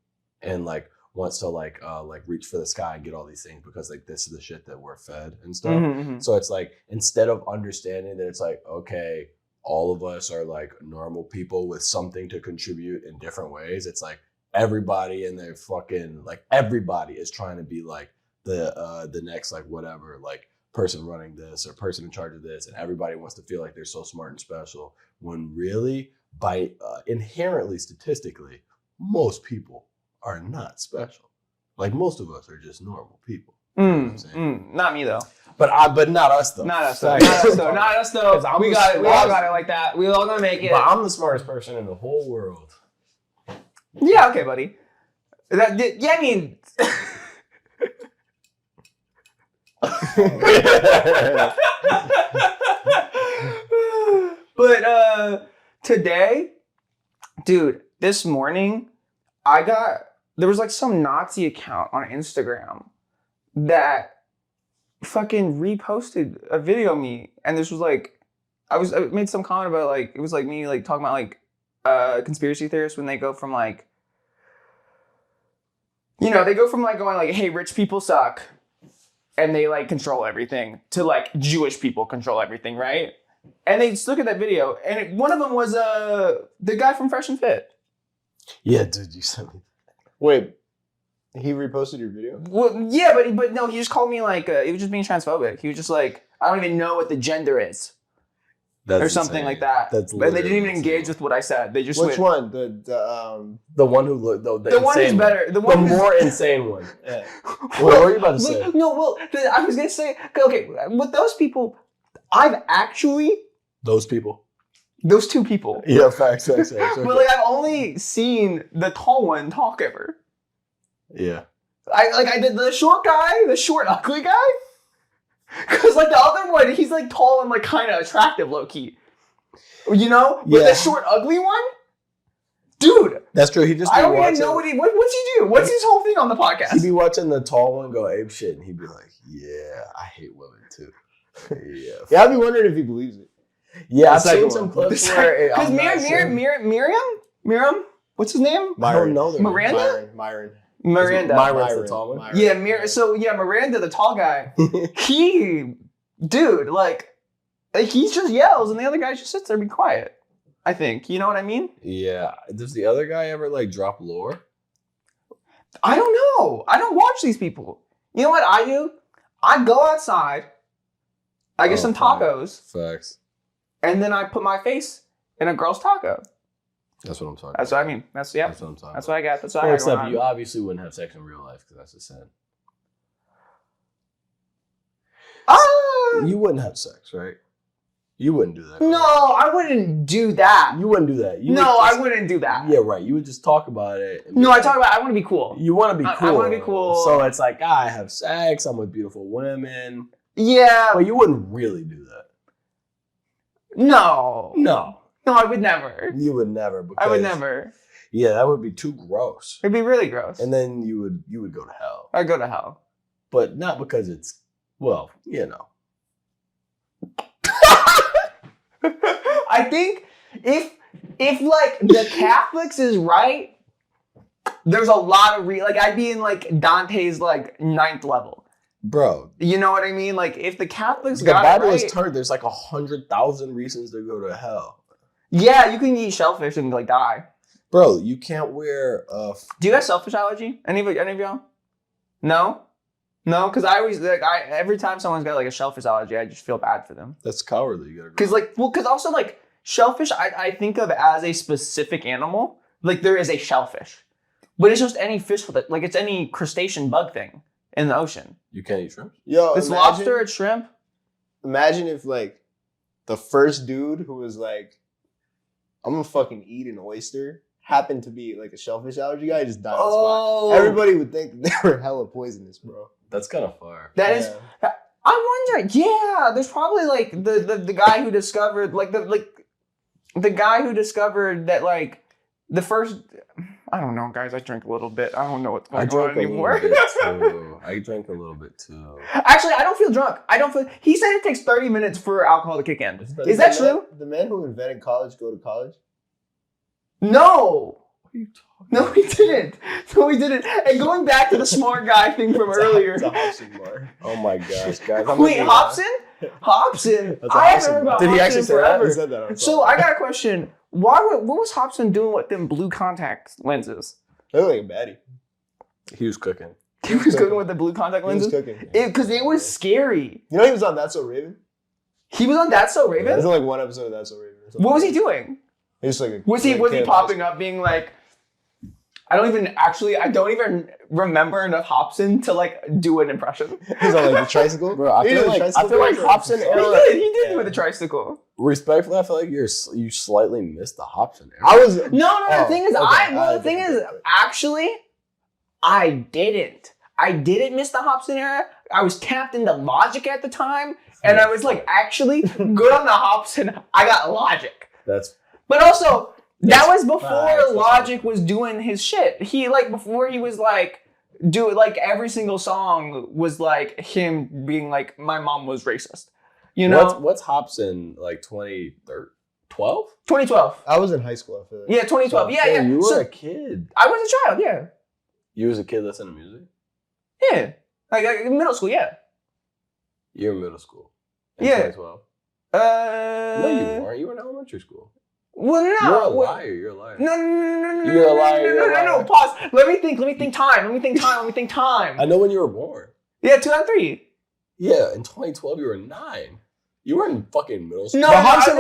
[SPEAKER 2] and like wants to like reach for the sky and get all these things because like this is the shit that we're fed and stuff.
[SPEAKER 1] Mm-hmm.
[SPEAKER 2] So it's like instead of understanding that it's like okay, all of us are like normal people with something to contribute in different ways, it's like everybody in their fucking like everybody is trying to be like the next like whatever like person running this or person in charge of this, and everybody wants to feel like they're so smart and special when really by inherently statistically most people are not special. Like most of us are just normal people. You know what I'm saying?
[SPEAKER 1] Not me though.
[SPEAKER 2] But not us though.
[SPEAKER 1] Not us though. Not us though. We got it. We all got it like that. We all gonna make it.
[SPEAKER 2] But I'm the smartest person in the whole world.
[SPEAKER 1] Yeah. Okay, buddy. Yeah. I mean. But today, dude, this morning, there was like some Nazi account on Instagram that fucking reposted a video of me, and this was like, I made some comment about like it was like me like talking about like conspiracy theorists when they go from like, you know, they go from like going like, hey, rich people suck. And they like control everything to like Jewish people control everything, right? And they just look at that video, and one of them was the guy from Fresh and Fit.
[SPEAKER 2] Yeah, dude, you sent me.
[SPEAKER 3] Wait, he reposted your video?
[SPEAKER 1] Well, yeah, but no, he just called me like he was just being transphobic. He was just like, I don't even know what the gender is.
[SPEAKER 2] That's
[SPEAKER 1] or something
[SPEAKER 2] insane.
[SPEAKER 1] like that.
[SPEAKER 2] That's
[SPEAKER 1] and they didn't even
[SPEAKER 2] insane.
[SPEAKER 1] engage with what I said. They just
[SPEAKER 3] Which
[SPEAKER 1] went,
[SPEAKER 3] one?
[SPEAKER 2] The one who looked the
[SPEAKER 1] one who's
[SPEAKER 2] insane
[SPEAKER 1] better. The
[SPEAKER 2] one.
[SPEAKER 1] one
[SPEAKER 2] The
[SPEAKER 1] who's
[SPEAKER 2] more insane one.
[SPEAKER 3] Yeah.
[SPEAKER 2] What were you about to say?
[SPEAKER 1] No, well, I was gonna say, okay, with those people, I've actually
[SPEAKER 2] Those people.
[SPEAKER 1] those two people.
[SPEAKER 2] Yeah, facts.
[SPEAKER 1] But like I've only seen the tall one talk ever.
[SPEAKER 2] Yeah.
[SPEAKER 1] I did the short guy, the short ugly guy. Cause like the other one, he's like tall and like kind of attractive, low key. You know, but
[SPEAKER 2] Yeah.
[SPEAKER 1] the short ugly one, dude.
[SPEAKER 2] That's true. He just
[SPEAKER 1] I
[SPEAKER 2] be
[SPEAKER 1] don't even
[SPEAKER 2] watching,
[SPEAKER 1] know what's he do? What's his whole thing on the
[SPEAKER 2] he'd
[SPEAKER 1] podcast?
[SPEAKER 2] be watching the tall one go ape shit, and he'd be like, "Yeah, I hate women too." Yeah.
[SPEAKER 3] Yeah, I'd be wondering if he believes it.
[SPEAKER 2] Yeah,
[SPEAKER 3] The
[SPEAKER 2] I've
[SPEAKER 3] second
[SPEAKER 2] seen some
[SPEAKER 3] one.
[SPEAKER 2] clips where
[SPEAKER 1] Because
[SPEAKER 2] I'm not sure.
[SPEAKER 1] Miriam, what's his name?
[SPEAKER 2] I don't know their
[SPEAKER 1] Miranda?
[SPEAKER 3] Myron.
[SPEAKER 1] Miranda.
[SPEAKER 2] Myron's the tall one.
[SPEAKER 1] Yeah, Miranda, the tall guy. Dude, like he just yells, and the other guy just sits there and be quiet. I think you know what I mean.
[SPEAKER 2] Yeah. Does the other guy ever like drop lore?
[SPEAKER 1] I don't know. I don't watch these people. You know what I do? I go outside. I get some tacos,
[SPEAKER 2] Facts.
[SPEAKER 1] and then I put my face in a girl's taco.
[SPEAKER 2] That's what I'm talking.
[SPEAKER 1] That's what I mean. That's
[SPEAKER 2] That's what I'm talking.
[SPEAKER 1] That's what I got. That's what
[SPEAKER 2] Well,
[SPEAKER 1] I got.
[SPEAKER 2] except
[SPEAKER 1] going on.
[SPEAKER 2] you obviously wouldn't have sex in real life because that's a sin. You wouldn't have sex, right? You wouldn't do that.
[SPEAKER 1] No, I wouldn't do that.
[SPEAKER 2] You wouldn't do that.
[SPEAKER 1] I wouldn't do that.
[SPEAKER 2] Yeah, right. You would just talk about it.
[SPEAKER 1] No, I talk about I want to be cool.
[SPEAKER 2] You want to be cool.
[SPEAKER 1] I want to be cool.
[SPEAKER 2] So it's like, I have sex. I'm with beautiful women.
[SPEAKER 1] Yeah.
[SPEAKER 2] But you wouldn't really do that.
[SPEAKER 1] No, I would never.
[SPEAKER 2] You would never. Because,
[SPEAKER 1] I would never.
[SPEAKER 2] Yeah, that would be too gross.
[SPEAKER 1] It'd be really gross.
[SPEAKER 2] And then you would go to hell.
[SPEAKER 1] I'd go to hell.
[SPEAKER 2] But not because it's, well, you know.
[SPEAKER 1] I think If like the Catholics is right, there's a lot of like I'd be in like Dante's like 9th level.
[SPEAKER 2] Bro,
[SPEAKER 1] You know what I mean? Like if the Catholics
[SPEAKER 2] the
[SPEAKER 1] got
[SPEAKER 2] Bible
[SPEAKER 1] it right,
[SPEAKER 2] is turned. There's like 100,000 reasons to go to hell.
[SPEAKER 1] yeah, you can eat shellfish and like die.
[SPEAKER 2] Bro, you can't wear
[SPEAKER 1] Do you have shellfish allergy? Any of y'all? No, because I always like every time someone's got like a shellfish allergy, I just feel bad for them.
[SPEAKER 2] That's cowardly. You gotta
[SPEAKER 1] Because also like shellfish, I think of as a specific animal. Like there is a shellfish, but it's just any fish with it. Like it's any crustacean bug thing in the ocean.
[SPEAKER 2] You can't eat shrimp?
[SPEAKER 3] Yo,
[SPEAKER 1] It's lobster, it's shrimp.
[SPEAKER 3] Imagine if like the first dude who was like, I'm gonna fucking eat an oyster, happened to be like a shellfish allergy guy, just died on the spot. Everybody would think that they were hella poisonous, bro.
[SPEAKER 2] That's kind of fire.
[SPEAKER 1] That is. I wonder. Yeah, there's probably like the guy who discovered the guy who discovered that like the first. I don't know, guys. I drink a little bit. I don't know what's going on anymore.
[SPEAKER 2] I drank a little bit too.
[SPEAKER 1] Actually, I don't feel drunk. I don't feel. He said it takes 30 minutes for alcohol to kick in. Is that true?
[SPEAKER 3] The man who invented college go to college?
[SPEAKER 1] No.
[SPEAKER 2] What are you talking
[SPEAKER 1] No, he didn't. No, he didn't. And going back to the smart guy thing from earlier.
[SPEAKER 3] It's a Hobson bar.
[SPEAKER 2] Oh my gosh, guys.
[SPEAKER 1] Wait, Hobson? Hobson.
[SPEAKER 3] That's a
[SPEAKER 1] I haven't
[SPEAKER 3] Hobson
[SPEAKER 1] heard about
[SPEAKER 3] bar.
[SPEAKER 2] Did he
[SPEAKER 1] Hobson
[SPEAKER 2] actually say that?
[SPEAKER 1] forever.
[SPEAKER 3] He said that on
[SPEAKER 1] So I got a question. What was Hobson doing with them blue contact lenses?
[SPEAKER 3] They look like a baddie.
[SPEAKER 2] He was cooking.
[SPEAKER 1] He was cooking with the blue contact
[SPEAKER 3] He was
[SPEAKER 1] lenses?
[SPEAKER 3] cooking.
[SPEAKER 1] Because it was scary.
[SPEAKER 3] You know he was on That's So Raven?
[SPEAKER 1] He was on That's So Raven?
[SPEAKER 3] There's like one episode of That's So Raven. Or something.
[SPEAKER 1] What was he doing?
[SPEAKER 3] He was like
[SPEAKER 1] Was he popping up being like, I don't even remember enough Hobson to like do an impression.
[SPEAKER 3] He's on like the tricycle.
[SPEAKER 2] Bro, I
[SPEAKER 3] He
[SPEAKER 2] feel
[SPEAKER 3] did the
[SPEAKER 2] like
[SPEAKER 3] tricycle.
[SPEAKER 2] Hobson
[SPEAKER 1] He
[SPEAKER 2] era.
[SPEAKER 1] did with a tricycle.
[SPEAKER 2] Respectfully, I feel like you slightly missed the Hobson era.
[SPEAKER 3] I was
[SPEAKER 1] No, the thing is,
[SPEAKER 3] okay.
[SPEAKER 1] actually, I didn't. I didn't miss the Hobson era. I was tapped into Logic at the time, and I was like, actually, good on the Hobson. I got Logic. But also, that was before Logic was doing his shit. He like before he was like every single song was like him being like, my mom was racist. You know?
[SPEAKER 2] What's Hobson like 2012?
[SPEAKER 1] 2012.
[SPEAKER 3] I was in high school, I feel like.
[SPEAKER 1] Yeah, 2012. Yeah.
[SPEAKER 2] You were
[SPEAKER 1] So,
[SPEAKER 2] a kid.
[SPEAKER 1] I was a child, yeah.
[SPEAKER 2] You was a kid listening to music?
[SPEAKER 1] Yeah. Like in middle school, yeah.
[SPEAKER 2] You were in middle school. In
[SPEAKER 1] Yeah.
[SPEAKER 2] 2012.
[SPEAKER 1] No,
[SPEAKER 2] No, you weren't. You were in elementary school.
[SPEAKER 1] Well, no.
[SPEAKER 2] You're a liar. You're a liar.
[SPEAKER 1] No.
[SPEAKER 2] You're a liar.
[SPEAKER 1] No. Pause. Let me think time.
[SPEAKER 2] I know when you were born.
[SPEAKER 1] Yeah, 2003.
[SPEAKER 2] Yeah, in 2012 you were 9. You were in fucking middle school.
[SPEAKER 1] No,
[SPEAKER 3] But Hobson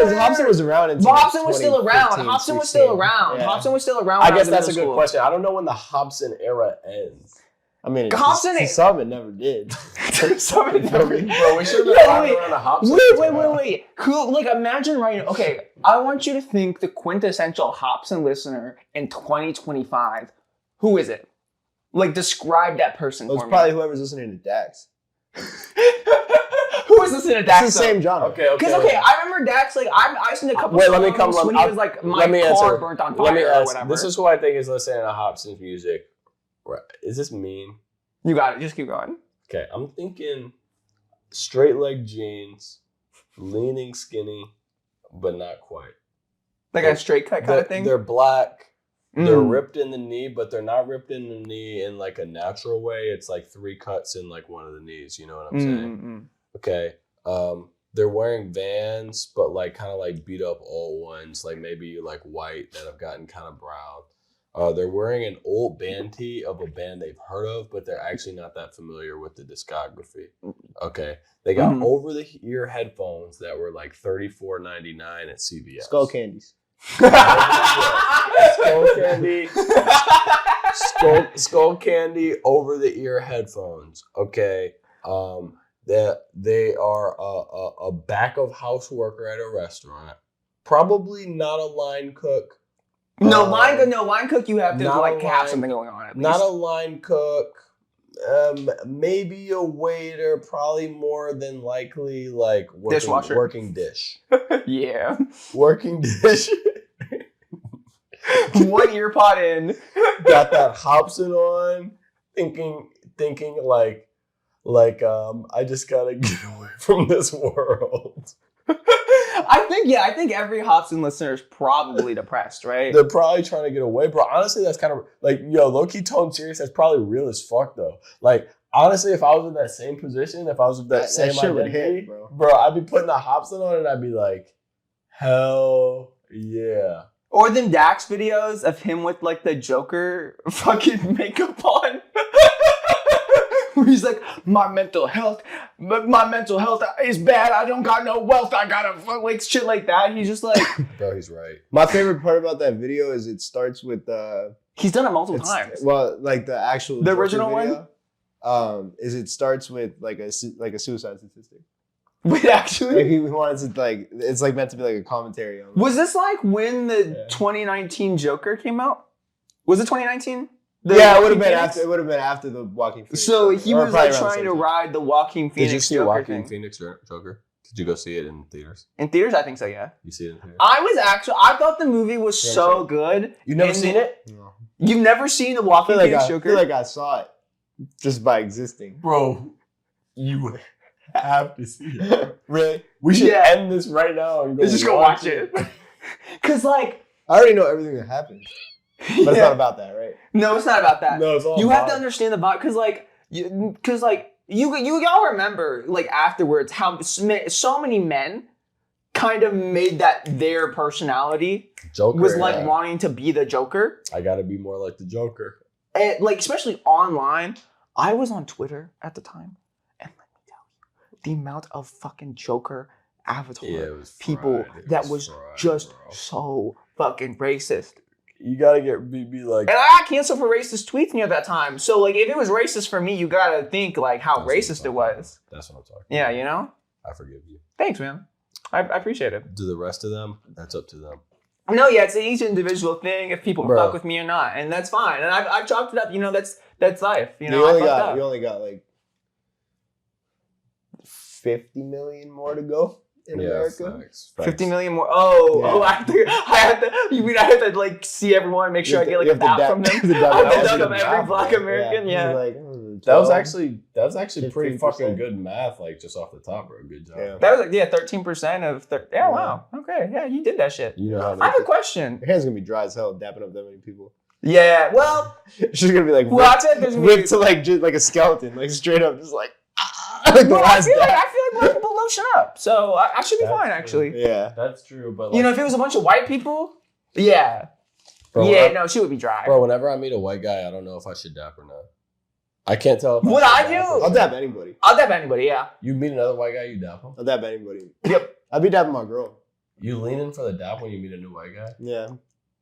[SPEAKER 3] was around until
[SPEAKER 1] Hobson was still around.
[SPEAKER 3] 2015,
[SPEAKER 1] Hobson was still
[SPEAKER 3] 16.
[SPEAKER 1] around.
[SPEAKER 3] Yeah.
[SPEAKER 1] Hobson was still around.
[SPEAKER 2] I
[SPEAKER 1] when
[SPEAKER 2] guess
[SPEAKER 1] was in
[SPEAKER 2] that's a
[SPEAKER 1] middle
[SPEAKER 2] good
[SPEAKER 1] school.
[SPEAKER 2] question. I don't know when the Hobson era ends.
[SPEAKER 3] I mean,
[SPEAKER 1] Hobson
[SPEAKER 3] to some it never did.
[SPEAKER 1] Sorry,
[SPEAKER 2] Bro, we should have been
[SPEAKER 1] Yeah,
[SPEAKER 2] talking around a Hobson.
[SPEAKER 1] Wait. Who? Like, imagine right now. Okay, I want you to think the quintessential Hobson listener in 2025. Who is it? Like, describe that person
[SPEAKER 3] It was
[SPEAKER 1] for
[SPEAKER 3] probably whoever's listening to Dax.
[SPEAKER 1] me. Who was listening to Dax?
[SPEAKER 3] It's the same genre.
[SPEAKER 1] Because I remember Dax. Like, I listened to a couple.
[SPEAKER 2] Wait,
[SPEAKER 1] songs
[SPEAKER 2] let me come.
[SPEAKER 1] when he was like, my
[SPEAKER 2] let me
[SPEAKER 1] car
[SPEAKER 2] answer.
[SPEAKER 1] burnt on fire
[SPEAKER 2] Let me
[SPEAKER 1] or
[SPEAKER 2] ask.
[SPEAKER 1] whatever.
[SPEAKER 2] This is who I think is listening to Hobson's music. Right. Is this mean?
[SPEAKER 1] You got it. Just keep going.
[SPEAKER 2] Okay, I'm thinking straight leg jeans, leaning skinny, but not quite.
[SPEAKER 1] Like a straight cut kind of thing.
[SPEAKER 2] They're black. They're ripped in the knee, but they're not ripped in the knee in like a natural way. It's like 3 cuts in like one of the knees. You know what I'm saying? Okay. They're wearing Vans, but like kind of like beat up old ones, like maybe like white that have gotten kind of brown. They're wearing an old band tee of a band they've heard of, but they're actually not that familiar with the discography. Okay. They got over-the-ear headphones that were like $34.99 at CVS.
[SPEAKER 3] Skull Candies.
[SPEAKER 2] Skull Candy. Skull Candy over-the-ear headphones. Okay. They are a back-of-house worker at a restaurant. Probably not a line cook.
[SPEAKER 1] Line cook. You have to like have something going on. At least.
[SPEAKER 2] Not a line cook. Maybe a waiter. Probably more than likely like
[SPEAKER 1] Dishwasher.
[SPEAKER 2] Working dish.
[SPEAKER 1] Yeah.
[SPEAKER 2] Working dish.
[SPEAKER 1] 1 ear pod in.
[SPEAKER 2] Got that Hobson on. Thinking like I just gotta get away from this world.
[SPEAKER 1] I think every Hobson listener is probably depressed, right?
[SPEAKER 2] They're probably trying to get away, bro. Honestly, that's kind of like, yo, low-key tone serious. That's probably real as fuck, though. Like, honestly, if I was in that same position, if I was with that same
[SPEAKER 3] shit would
[SPEAKER 2] identity,
[SPEAKER 3] hit,
[SPEAKER 2] bro, I'd be putting a Hobson on and I'd be like, hell yeah.
[SPEAKER 1] Or them Dax videos of him with like the Joker fucking makeup on. Where he's like, my mental health is bad. I don't got no wealth. I gotta fuck, like shit like that. He's just like,
[SPEAKER 2] bro, he's right.
[SPEAKER 3] My favorite part about that video is it starts with
[SPEAKER 1] he's done it multiple times.
[SPEAKER 3] Well, like the actual
[SPEAKER 1] The
[SPEAKER 3] Joker
[SPEAKER 1] original
[SPEAKER 3] video, is it starts with like a suicide statistic.
[SPEAKER 1] Wait, actually,
[SPEAKER 3] Like he wanted to like it's like meant to be like a commentary on.
[SPEAKER 1] was this like when the 2019 Joker came out? Was it 2019?
[SPEAKER 3] Yeah, it would have been after. It would have been after the Walking Phoenix.
[SPEAKER 1] So
[SPEAKER 3] Joker.
[SPEAKER 1] he
[SPEAKER 3] Or
[SPEAKER 1] was
[SPEAKER 3] probably
[SPEAKER 1] like
[SPEAKER 3] around the
[SPEAKER 1] trying
[SPEAKER 3] same
[SPEAKER 1] to
[SPEAKER 3] time.
[SPEAKER 1] ride the Walking Phoenix.
[SPEAKER 2] Did you see
[SPEAKER 1] Joker
[SPEAKER 2] Walking
[SPEAKER 1] thing.
[SPEAKER 2] Phoenix Joker? Did you go see it in theaters?
[SPEAKER 1] In theaters? I think so. Yeah.
[SPEAKER 2] You see it in theaters?
[SPEAKER 1] I thought the movie was so good.
[SPEAKER 2] You never
[SPEAKER 1] And
[SPEAKER 2] seen it?
[SPEAKER 3] No.
[SPEAKER 1] You've never seen the
[SPEAKER 3] I
[SPEAKER 1] Walking
[SPEAKER 3] feel like
[SPEAKER 1] Phoenix
[SPEAKER 3] I
[SPEAKER 1] Joker?
[SPEAKER 3] feel like I saw it just by existing.
[SPEAKER 2] Bro, you have to see it.
[SPEAKER 3] Really?
[SPEAKER 2] We should
[SPEAKER 1] Yeah.
[SPEAKER 2] end this right now and
[SPEAKER 1] Let's just go watch it. Cause like,
[SPEAKER 3] I already know everything that happened, but it's not about that, right?
[SPEAKER 1] no, it's not about that.
[SPEAKER 2] No, it's all
[SPEAKER 1] You have to
[SPEAKER 2] vibe.
[SPEAKER 1] understand the vibe, you all remember like afterwards how so many men kind of made that their personality
[SPEAKER 2] Joker
[SPEAKER 1] was like
[SPEAKER 2] yeah.
[SPEAKER 1] wanting to be the Joker,
[SPEAKER 2] I gotta be more like the Joker.
[SPEAKER 1] and like especially online. I was on Twitter at the time, and let me tell you, the amount of fucking Joker avatar
[SPEAKER 2] Yeah, it was
[SPEAKER 1] people
[SPEAKER 2] fried. It
[SPEAKER 1] that was
[SPEAKER 2] fried,
[SPEAKER 1] just
[SPEAKER 2] bro.
[SPEAKER 1] so fucking racist.
[SPEAKER 2] You gotta be like.
[SPEAKER 1] And I got canceled for racist tweets near that time. So like if it was racist for me, you gotta think like how
[SPEAKER 2] That's what I'm
[SPEAKER 1] racist it
[SPEAKER 2] talking
[SPEAKER 1] was.
[SPEAKER 2] about. That's what I'm talking
[SPEAKER 1] Yeah,
[SPEAKER 2] about.
[SPEAKER 1] you know?
[SPEAKER 2] I forgive you.
[SPEAKER 1] Thanks, man. I appreciate it.
[SPEAKER 2] Do the rest of them? That's up to them.
[SPEAKER 1] No, yeah, it's each individual thing if people
[SPEAKER 2] Bro.
[SPEAKER 1] fuck with me or not. And that's fine. And I've chalked it up, you know, that's life. You know,
[SPEAKER 3] you
[SPEAKER 1] I
[SPEAKER 3] only
[SPEAKER 1] fucked
[SPEAKER 3] got
[SPEAKER 1] up.
[SPEAKER 3] you only got like 50 million more to go in America.
[SPEAKER 2] Facts.
[SPEAKER 1] 50 million more. Oh,
[SPEAKER 3] Yeah.
[SPEAKER 1] oh, I have to. You mean I have to like see everyone, make sure I get like
[SPEAKER 3] You
[SPEAKER 1] a
[SPEAKER 3] have to
[SPEAKER 1] dap
[SPEAKER 3] dap-
[SPEAKER 1] from them?
[SPEAKER 3] the dap-
[SPEAKER 1] I
[SPEAKER 3] that
[SPEAKER 1] have
[SPEAKER 3] was
[SPEAKER 1] to dap
[SPEAKER 3] good
[SPEAKER 1] of every
[SPEAKER 3] math,
[SPEAKER 1] Black
[SPEAKER 3] bro.
[SPEAKER 1] American. Yeah.
[SPEAKER 3] Like,
[SPEAKER 2] That was
[SPEAKER 3] 12,
[SPEAKER 2] actually pretty
[SPEAKER 3] 15%.
[SPEAKER 2] fucking good math, like just off the top, bro. Good job.
[SPEAKER 3] Yeah.
[SPEAKER 1] That was like 13% of. Yeah, wow. Okay, yeah, you did that shit.
[SPEAKER 2] You know how
[SPEAKER 1] I have a question.
[SPEAKER 3] Your hand's gonna be dry as hell dapping up that many people.
[SPEAKER 1] Yeah, well,
[SPEAKER 3] She's gonna be like
[SPEAKER 1] well, I said there's gonna be.
[SPEAKER 3] whipped to like just like a skeleton, like straight up, just like like the
[SPEAKER 1] Well, I
[SPEAKER 3] last
[SPEAKER 1] feel like
[SPEAKER 3] dap.
[SPEAKER 1] black people lotion up, so I should be
[SPEAKER 2] That's
[SPEAKER 1] fine
[SPEAKER 2] true.
[SPEAKER 1] actually.
[SPEAKER 3] Yeah.
[SPEAKER 2] That's true, but
[SPEAKER 1] You know, if it was a bunch of white people, yeah,
[SPEAKER 2] bro,
[SPEAKER 1] yeah, no, she would be dry.
[SPEAKER 2] bro, whenever I meet a white guy, I don't know if I should dap or not. I can't tell if
[SPEAKER 1] What
[SPEAKER 2] should
[SPEAKER 1] I
[SPEAKER 2] dap
[SPEAKER 1] do?
[SPEAKER 2] or
[SPEAKER 3] I'll
[SPEAKER 2] not.
[SPEAKER 3] dap anybody.
[SPEAKER 1] I'll dap anybody, yeah.
[SPEAKER 2] You meet another white guy, you dap him.
[SPEAKER 3] I'll dap anybody.
[SPEAKER 1] Yep.
[SPEAKER 3] I'll be dapping my girl.
[SPEAKER 2] You lean in for the dap when you meet a new white guy.
[SPEAKER 3] Yeah.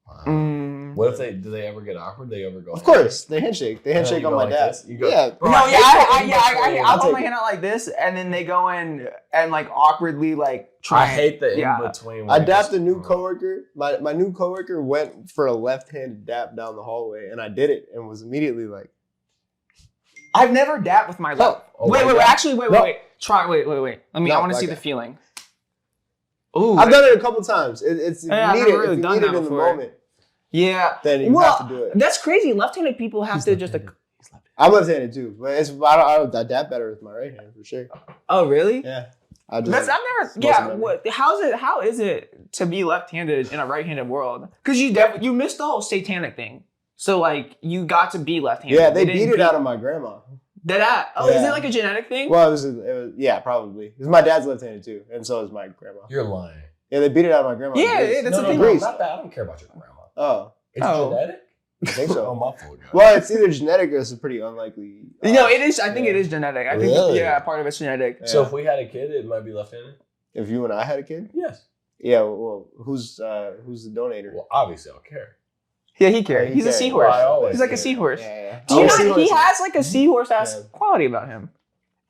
[SPEAKER 2] Wow.
[SPEAKER 1] Mm.
[SPEAKER 2] What if do they ever get awkward? They ever go?
[SPEAKER 3] Of course. They handshake. They handshake
[SPEAKER 2] you
[SPEAKER 3] on
[SPEAKER 2] go
[SPEAKER 3] my
[SPEAKER 2] like
[SPEAKER 3] dad.
[SPEAKER 2] this? You go-
[SPEAKER 3] Yeah.
[SPEAKER 2] Bro,
[SPEAKER 1] No,
[SPEAKER 2] I
[SPEAKER 1] yeah,
[SPEAKER 2] hate that
[SPEAKER 1] I'll
[SPEAKER 3] I'll
[SPEAKER 1] put
[SPEAKER 3] take
[SPEAKER 1] my
[SPEAKER 3] it.
[SPEAKER 1] hand out like this, and then they go in and like awkwardly like try.
[SPEAKER 2] I hate the
[SPEAKER 1] Yeah.
[SPEAKER 2] in between.
[SPEAKER 3] I dapped a new coworker. My new coworker went for a left-handed dap down the hallway, and I did it and was immediately like,
[SPEAKER 1] I've never dapped with my left.
[SPEAKER 2] Oh,
[SPEAKER 1] wait,
[SPEAKER 2] my
[SPEAKER 1] wait,
[SPEAKER 2] God.
[SPEAKER 1] actually, wait. Try, wait. Let me.
[SPEAKER 3] No,
[SPEAKER 1] I want to see
[SPEAKER 3] okay.
[SPEAKER 1] the feeling. Ooh,
[SPEAKER 3] I've done it a couple times. It's
[SPEAKER 1] Yeah, I've
[SPEAKER 3] needed.
[SPEAKER 1] never really
[SPEAKER 3] If you
[SPEAKER 1] done
[SPEAKER 3] need
[SPEAKER 1] that
[SPEAKER 3] it in the
[SPEAKER 1] before.
[SPEAKER 3] moment,
[SPEAKER 1] Yeah.
[SPEAKER 3] then you
[SPEAKER 1] Well,
[SPEAKER 3] have to do it.
[SPEAKER 1] that's crazy. Left-handed people have to just like.
[SPEAKER 3] I'm left-handed too, but I dap better with my right hand for sure.
[SPEAKER 1] Oh, really?
[SPEAKER 3] Yeah, I just.
[SPEAKER 1] That's I've never.
[SPEAKER 3] muscle
[SPEAKER 1] Yeah.
[SPEAKER 3] memory.
[SPEAKER 1] What? How is it to be left-handed in a right-handed world? Because you missed the whole satanic thing. So like you got to be left-handed.
[SPEAKER 3] Yeah, they
[SPEAKER 1] didn't
[SPEAKER 3] beat it out of my grandma.
[SPEAKER 1] That. Oh, is
[SPEAKER 3] Yeah.
[SPEAKER 1] it like a genetic thing?
[SPEAKER 3] Well, it was yeah, probably. Because my dad's left-handed too, and so is my grandma.
[SPEAKER 2] You're lying.
[SPEAKER 3] Yeah, they beat it out of my grandma.
[SPEAKER 1] Yeah,
[SPEAKER 3] Greece.
[SPEAKER 1] yeah, that's
[SPEAKER 2] no,
[SPEAKER 1] the thing.
[SPEAKER 3] Greece.
[SPEAKER 2] Not that. I don't care about your grandma.
[SPEAKER 3] Oh,
[SPEAKER 2] It's
[SPEAKER 1] Oh.
[SPEAKER 2] genetic.
[SPEAKER 3] I think
[SPEAKER 2] Oh,
[SPEAKER 3] so.
[SPEAKER 2] my fault, guys.
[SPEAKER 3] Well, it's either genetic or it's a pretty unlikely.
[SPEAKER 1] No, it is. I think
[SPEAKER 3] yeah.
[SPEAKER 1] it is genetic. I think
[SPEAKER 2] Really?
[SPEAKER 1] yeah, part of it's genetic.
[SPEAKER 3] Yeah.
[SPEAKER 2] So if we had a kid, it might be left-handed.
[SPEAKER 3] If you and I had a kid,
[SPEAKER 2] Yes.
[SPEAKER 3] yeah. Well, who's the donator?
[SPEAKER 2] Well, obviously, I'll care.
[SPEAKER 1] Yeah, he cares.
[SPEAKER 3] He
[SPEAKER 1] He's a
[SPEAKER 3] cares.
[SPEAKER 1] seahorse.
[SPEAKER 2] Well, I always
[SPEAKER 1] He's like a
[SPEAKER 2] care.
[SPEAKER 1] seahorse.
[SPEAKER 3] Yeah.
[SPEAKER 1] Do you
[SPEAKER 3] Oh,
[SPEAKER 1] know
[SPEAKER 3] seahorse.
[SPEAKER 1] he has like a seahorse ass
[SPEAKER 3] Yeah.
[SPEAKER 1] quality about him?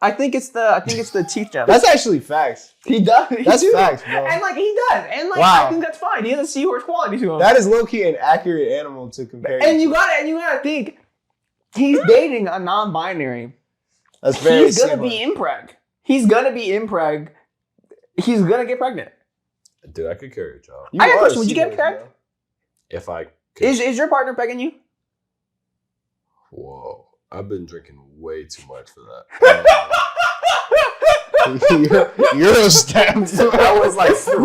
[SPEAKER 1] I think it's the teeth gel.
[SPEAKER 3] That's actually facts.
[SPEAKER 1] He does.
[SPEAKER 3] That's
[SPEAKER 1] he do.
[SPEAKER 3] facts, bro.
[SPEAKER 1] And like he does. And like
[SPEAKER 3] Wow.
[SPEAKER 1] I think that's fine. He has a seahorse quality to him.
[SPEAKER 3] That is low key an accurate animal to compare.
[SPEAKER 1] and you
[SPEAKER 3] to.
[SPEAKER 1] gotta think he's dating a non-binary.
[SPEAKER 3] That's very.
[SPEAKER 1] He's gonna
[SPEAKER 3] seahorse.
[SPEAKER 1] be impreg. He's gonna be impreg. He's gonna get pregnant.
[SPEAKER 2] Dude, I could carry a child
[SPEAKER 3] You
[SPEAKER 1] I got a
[SPEAKER 3] are
[SPEAKER 1] question. Would you get
[SPEAKER 3] seahorse,
[SPEAKER 1] pregged?
[SPEAKER 3] bro.
[SPEAKER 2] if I. Could.
[SPEAKER 1] Is your partner pegging you?
[SPEAKER 2] Whoa, I've been drinking way too much for that.
[SPEAKER 3] Eurostep.
[SPEAKER 2] That was like 3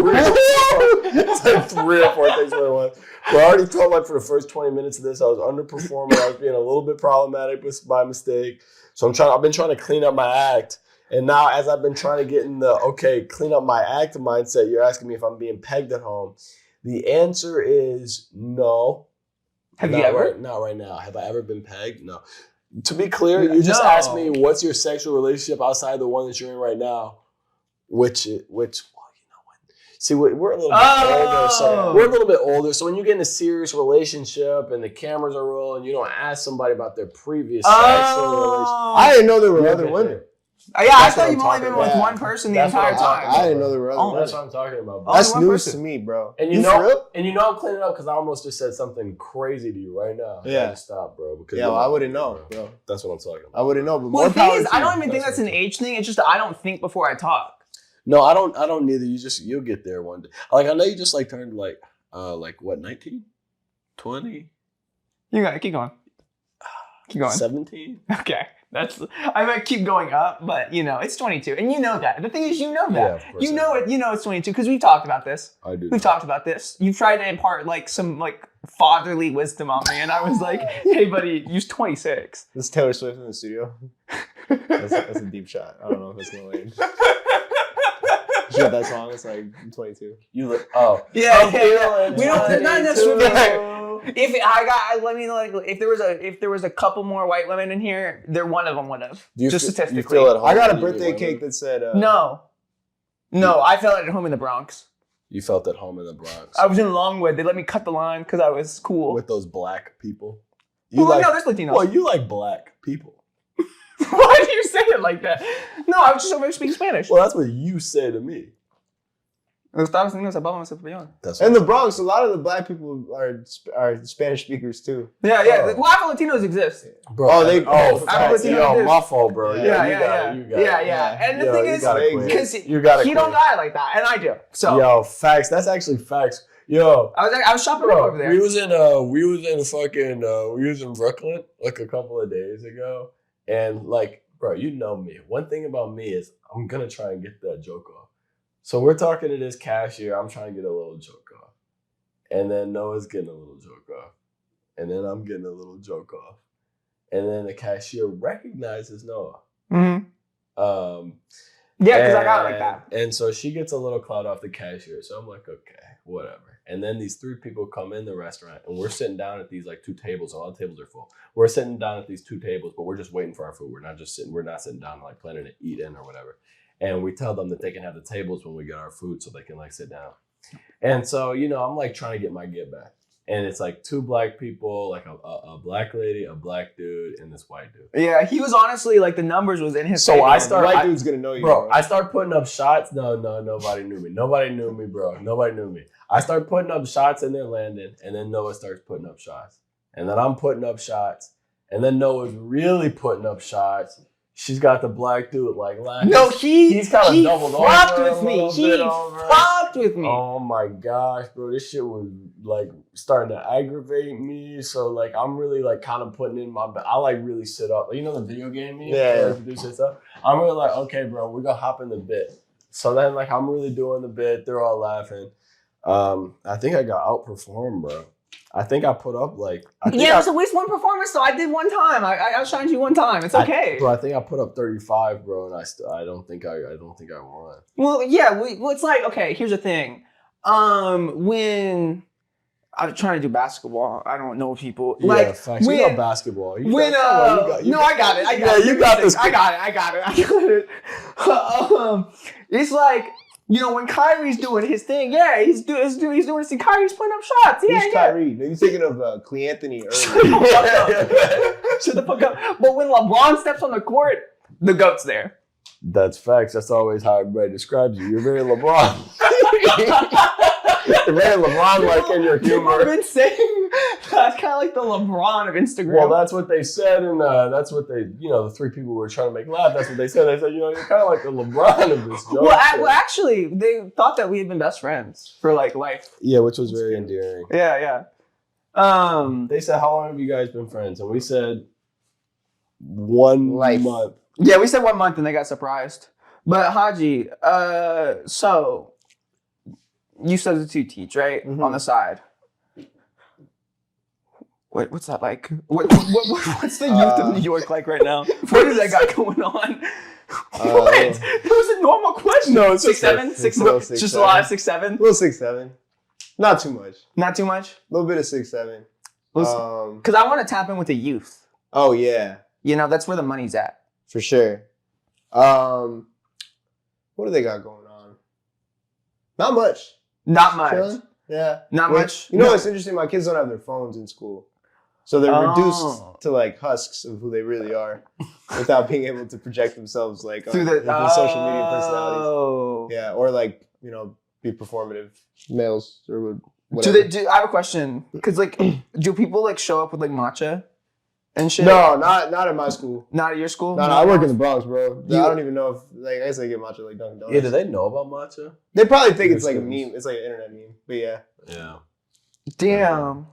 [SPEAKER 2] or 4 things what it was. But I already told like for the first 20 minutes of this, I was underperforming. I was being a little bit problematic by mistake. So I've been trying to clean up my act. And now as I've been trying to get in the, clean up my act mindset, you're asking me if I'm being pegged at home. The answer is no.
[SPEAKER 1] Have you ever?
[SPEAKER 2] Not right now. Have I ever been pegged? No. To be clear, you just asked me what's your sexual relationship outside the one that you're in right now, which well, you know what? See, we're a little bit older, so we're a little bit older. So when you get in a serious relationship and the cameras are rolling, you don't ask somebody about their previous sexual relationship.
[SPEAKER 3] I didn't know there were other women.
[SPEAKER 1] Yeah, I thought you've only been with one person the entire time.
[SPEAKER 3] I didn't know there were other women.
[SPEAKER 2] That's what I'm talking about. Bro.
[SPEAKER 3] That's news to me, bro.
[SPEAKER 2] And you know I'm cleaning up because I almost just said something crazy to you right now.
[SPEAKER 3] Yeah.
[SPEAKER 2] Just stop, bro. Because
[SPEAKER 3] well, I wouldn't know, bro.
[SPEAKER 2] That's what I'm talking about.
[SPEAKER 3] I wouldn't know. But
[SPEAKER 1] well, the thing is, I don't even think that's an age thing. It's just that I don't think before I talk.
[SPEAKER 2] No, I don't neither. You'll get there one day. Like I know you just like turned like what, 19? 20?
[SPEAKER 1] You got it. Keep going. Keep going.
[SPEAKER 2] 17?
[SPEAKER 1] Okay. I might keep going up, but it's 22. And you know that. The thing is, you know that.
[SPEAKER 2] Yeah,
[SPEAKER 1] you know it. You know it's 22 because we've talked about this.
[SPEAKER 2] I do.
[SPEAKER 1] We've talked about this. You've tried to impart like some like fatherly wisdom on me, and I was like, "Hey, buddy, you're 26."
[SPEAKER 3] This is Taylor Swift in the studio. That's a deep shot. I don't know if it's gonna land. She got that song. It's like 22.
[SPEAKER 2] You look.
[SPEAKER 1] Yeah. We don't. There's not enough Swift. If there was a couple more white women in here, one of them would have. Just statistically.
[SPEAKER 3] I got a birthday cake that said
[SPEAKER 1] No, I felt at home in the Bronx.
[SPEAKER 2] You felt at home in the Bronx.
[SPEAKER 1] I was in Longwood. They let me cut the line because I was cool.
[SPEAKER 2] With those black people.
[SPEAKER 1] No, there's Latinos.
[SPEAKER 2] Well, you like black people.
[SPEAKER 1] Why do you say it like that? No, I was just over there speaking Spanish.
[SPEAKER 2] Well, that's what you say to me.
[SPEAKER 3] And the Bronx, a lot of the black people are Spanish speakers too.
[SPEAKER 1] Yeah. Well, Afro-Latinos exist.
[SPEAKER 2] Bro,
[SPEAKER 1] Afro-Latinos
[SPEAKER 2] my fault, bro.
[SPEAKER 1] Yeah. And the thing is, because he don't die like that, and I do. So
[SPEAKER 2] yo, facts. That's actually facts. Yo,
[SPEAKER 1] I was shopping over there.
[SPEAKER 2] We was in Brooklyn like a couple of days ago, and like, bro, you know me. One thing about me is I'm gonna try and get that joke off. So we're talking to this cashier. I'm trying to get a little joke off. And then Noah's getting a little joke off. And then I'm getting a little joke off. And then the cashier recognizes Noah.
[SPEAKER 1] Mm-hmm. Because I got it like that.
[SPEAKER 2] And so she gets a little clout off the cashier. So I'm like, okay, whatever. And then these 3 people come in the restaurant and we're sitting down at these like 2 tables. All the tables are full. We're sitting down at these 2 tables, but we're just waiting for our food. We're not sitting down like planning to eat in or whatever. And we tell them that they can have the tables when we get our food so they can like sit down. And so, I'm like trying to get my get back. And it's like 2 black people, like a black lady, a black dude, and this white dude.
[SPEAKER 1] Yeah, he was honestly like the numbers was in his
[SPEAKER 2] So
[SPEAKER 1] favor.
[SPEAKER 3] The white dude's gonna know you,
[SPEAKER 2] bro. I start putting up shots. No, nobody knew me. Nobody knew me, bro. Nobody knew me. I start putting up shots and they're landing. And then Noah starts putting up shots. And then I'm putting up shots. And then Noah's really putting up shots. She's got the black dude like laughing.
[SPEAKER 1] No, he's kind of
[SPEAKER 2] doubled
[SPEAKER 1] fucked
[SPEAKER 2] over
[SPEAKER 1] with me. He fucked with me.
[SPEAKER 2] Oh my gosh, bro. This shit was like starting to aggravate me. So like I'm really like kind of putting in my I like really sit up. You know the video game me?
[SPEAKER 3] Yeah.
[SPEAKER 2] I'm really like, okay, bro, we're gonna hop in the bit. So then like I'm really doing the bit. They're all laughing. I think I got outperformed, bro. I think I put up like...
[SPEAKER 1] it was at least one performance, so I did one time. I outshined you one time. It's okay.
[SPEAKER 2] I think I put up 35, bro, and I don't think I won.
[SPEAKER 1] Well, yeah, it's like, okay, here's the thing. When I was trying to do basketball, I don't know people.
[SPEAKER 2] Yeah,
[SPEAKER 1] like,
[SPEAKER 2] facts. You know basketball.
[SPEAKER 1] I got it.
[SPEAKER 2] You got this.
[SPEAKER 1] I got it. It's like... when Kyrie's doing his thing, he's doing his thing. Kyrie's putting up shots. Yeah,
[SPEAKER 3] Who's Kyrie? No, you're thinking of Cle Anthony earlier.
[SPEAKER 1] Shut the fuck up. But when LeBron steps on the court, the GOAT's there.
[SPEAKER 2] That's facts. That's always how everybody describes you. You're very LeBron. You're very LeBron-like in your humor.
[SPEAKER 1] People have been saying that's kind of like the LeBron of Instagram.
[SPEAKER 2] Well, that's what they said, and that's what they, the 3 people were trying to make laugh. That's what they said. They said, you're kind of like the LeBron of this joke.
[SPEAKER 1] Well, actually, they thought that we had been best friends for like life.
[SPEAKER 2] Yeah, which was very endearing.
[SPEAKER 1] Yeah.
[SPEAKER 2] They said, how long have you guys been friends? And we said 1 month.
[SPEAKER 1] Yeah, we said 1 month, and they got surprised. But Hadji, so you substitute teach, right?
[SPEAKER 3] Mhm.
[SPEAKER 1] On the side. What's that like? What's the youth of New York like right now? What is that guy going on? What? That was a normal question.
[SPEAKER 2] No, it's
[SPEAKER 1] 6'7",
[SPEAKER 3] It's a little 6'7".
[SPEAKER 1] just a lot of 6'7".
[SPEAKER 3] Little 6'7". Not too much.
[SPEAKER 1] Not too much.
[SPEAKER 3] A little bit of 6'7".
[SPEAKER 1] Because I want to tap in with the youth.
[SPEAKER 3] Oh yeah,
[SPEAKER 1] You know, that's where the money's at.
[SPEAKER 3] for sure. What do they got going on? Not much.
[SPEAKER 1] Not much.
[SPEAKER 3] Chilling? Yeah.
[SPEAKER 1] Not
[SPEAKER 3] Wait,
[SPEAKER 1] much.
[SPEAKER 3] You know what's interesting? My kids don't have their phones in school. So they're
[SPEAKER 1] Oh.
[SPEAKER 3] reduced to like husks of who they really are without being able to project themselves like
[SPEAKER 1] Through
[SPEAKER 3] on
[SPEAKER 1] the
[SPEAKER 3] their social media personalities.
[SPEAKER 1] Oh.
[SPEAKER 3] Yeah, or like, be performative males or
[SPEAKER 1] Do
[SPEAKER 3] whatever.
[SPEAKER 1] they? I have a question. Because like, do people like show up with like matcha and shit?
[SPEAKER 3] No, not at my school.
[SPEAKER 1] Not at your school.
[SPEAKER 3] No, I work in the Bronx, bro.
[SPEAKER 1] You-
[SPEAKER 3] I don't even know if like I guess they get matcha like Dunkin' Donuts.
[SPEAKER 2] Yeah, do they know about matcha?
[SPEAKER 3] They probably think it's like a
[SPEAKER 2] Students.
[SPEAKER 3] meme. It's like an internet meme. But yeah.
[SPEAKER 2] Yeah.
[SPEAKER 1] Damn,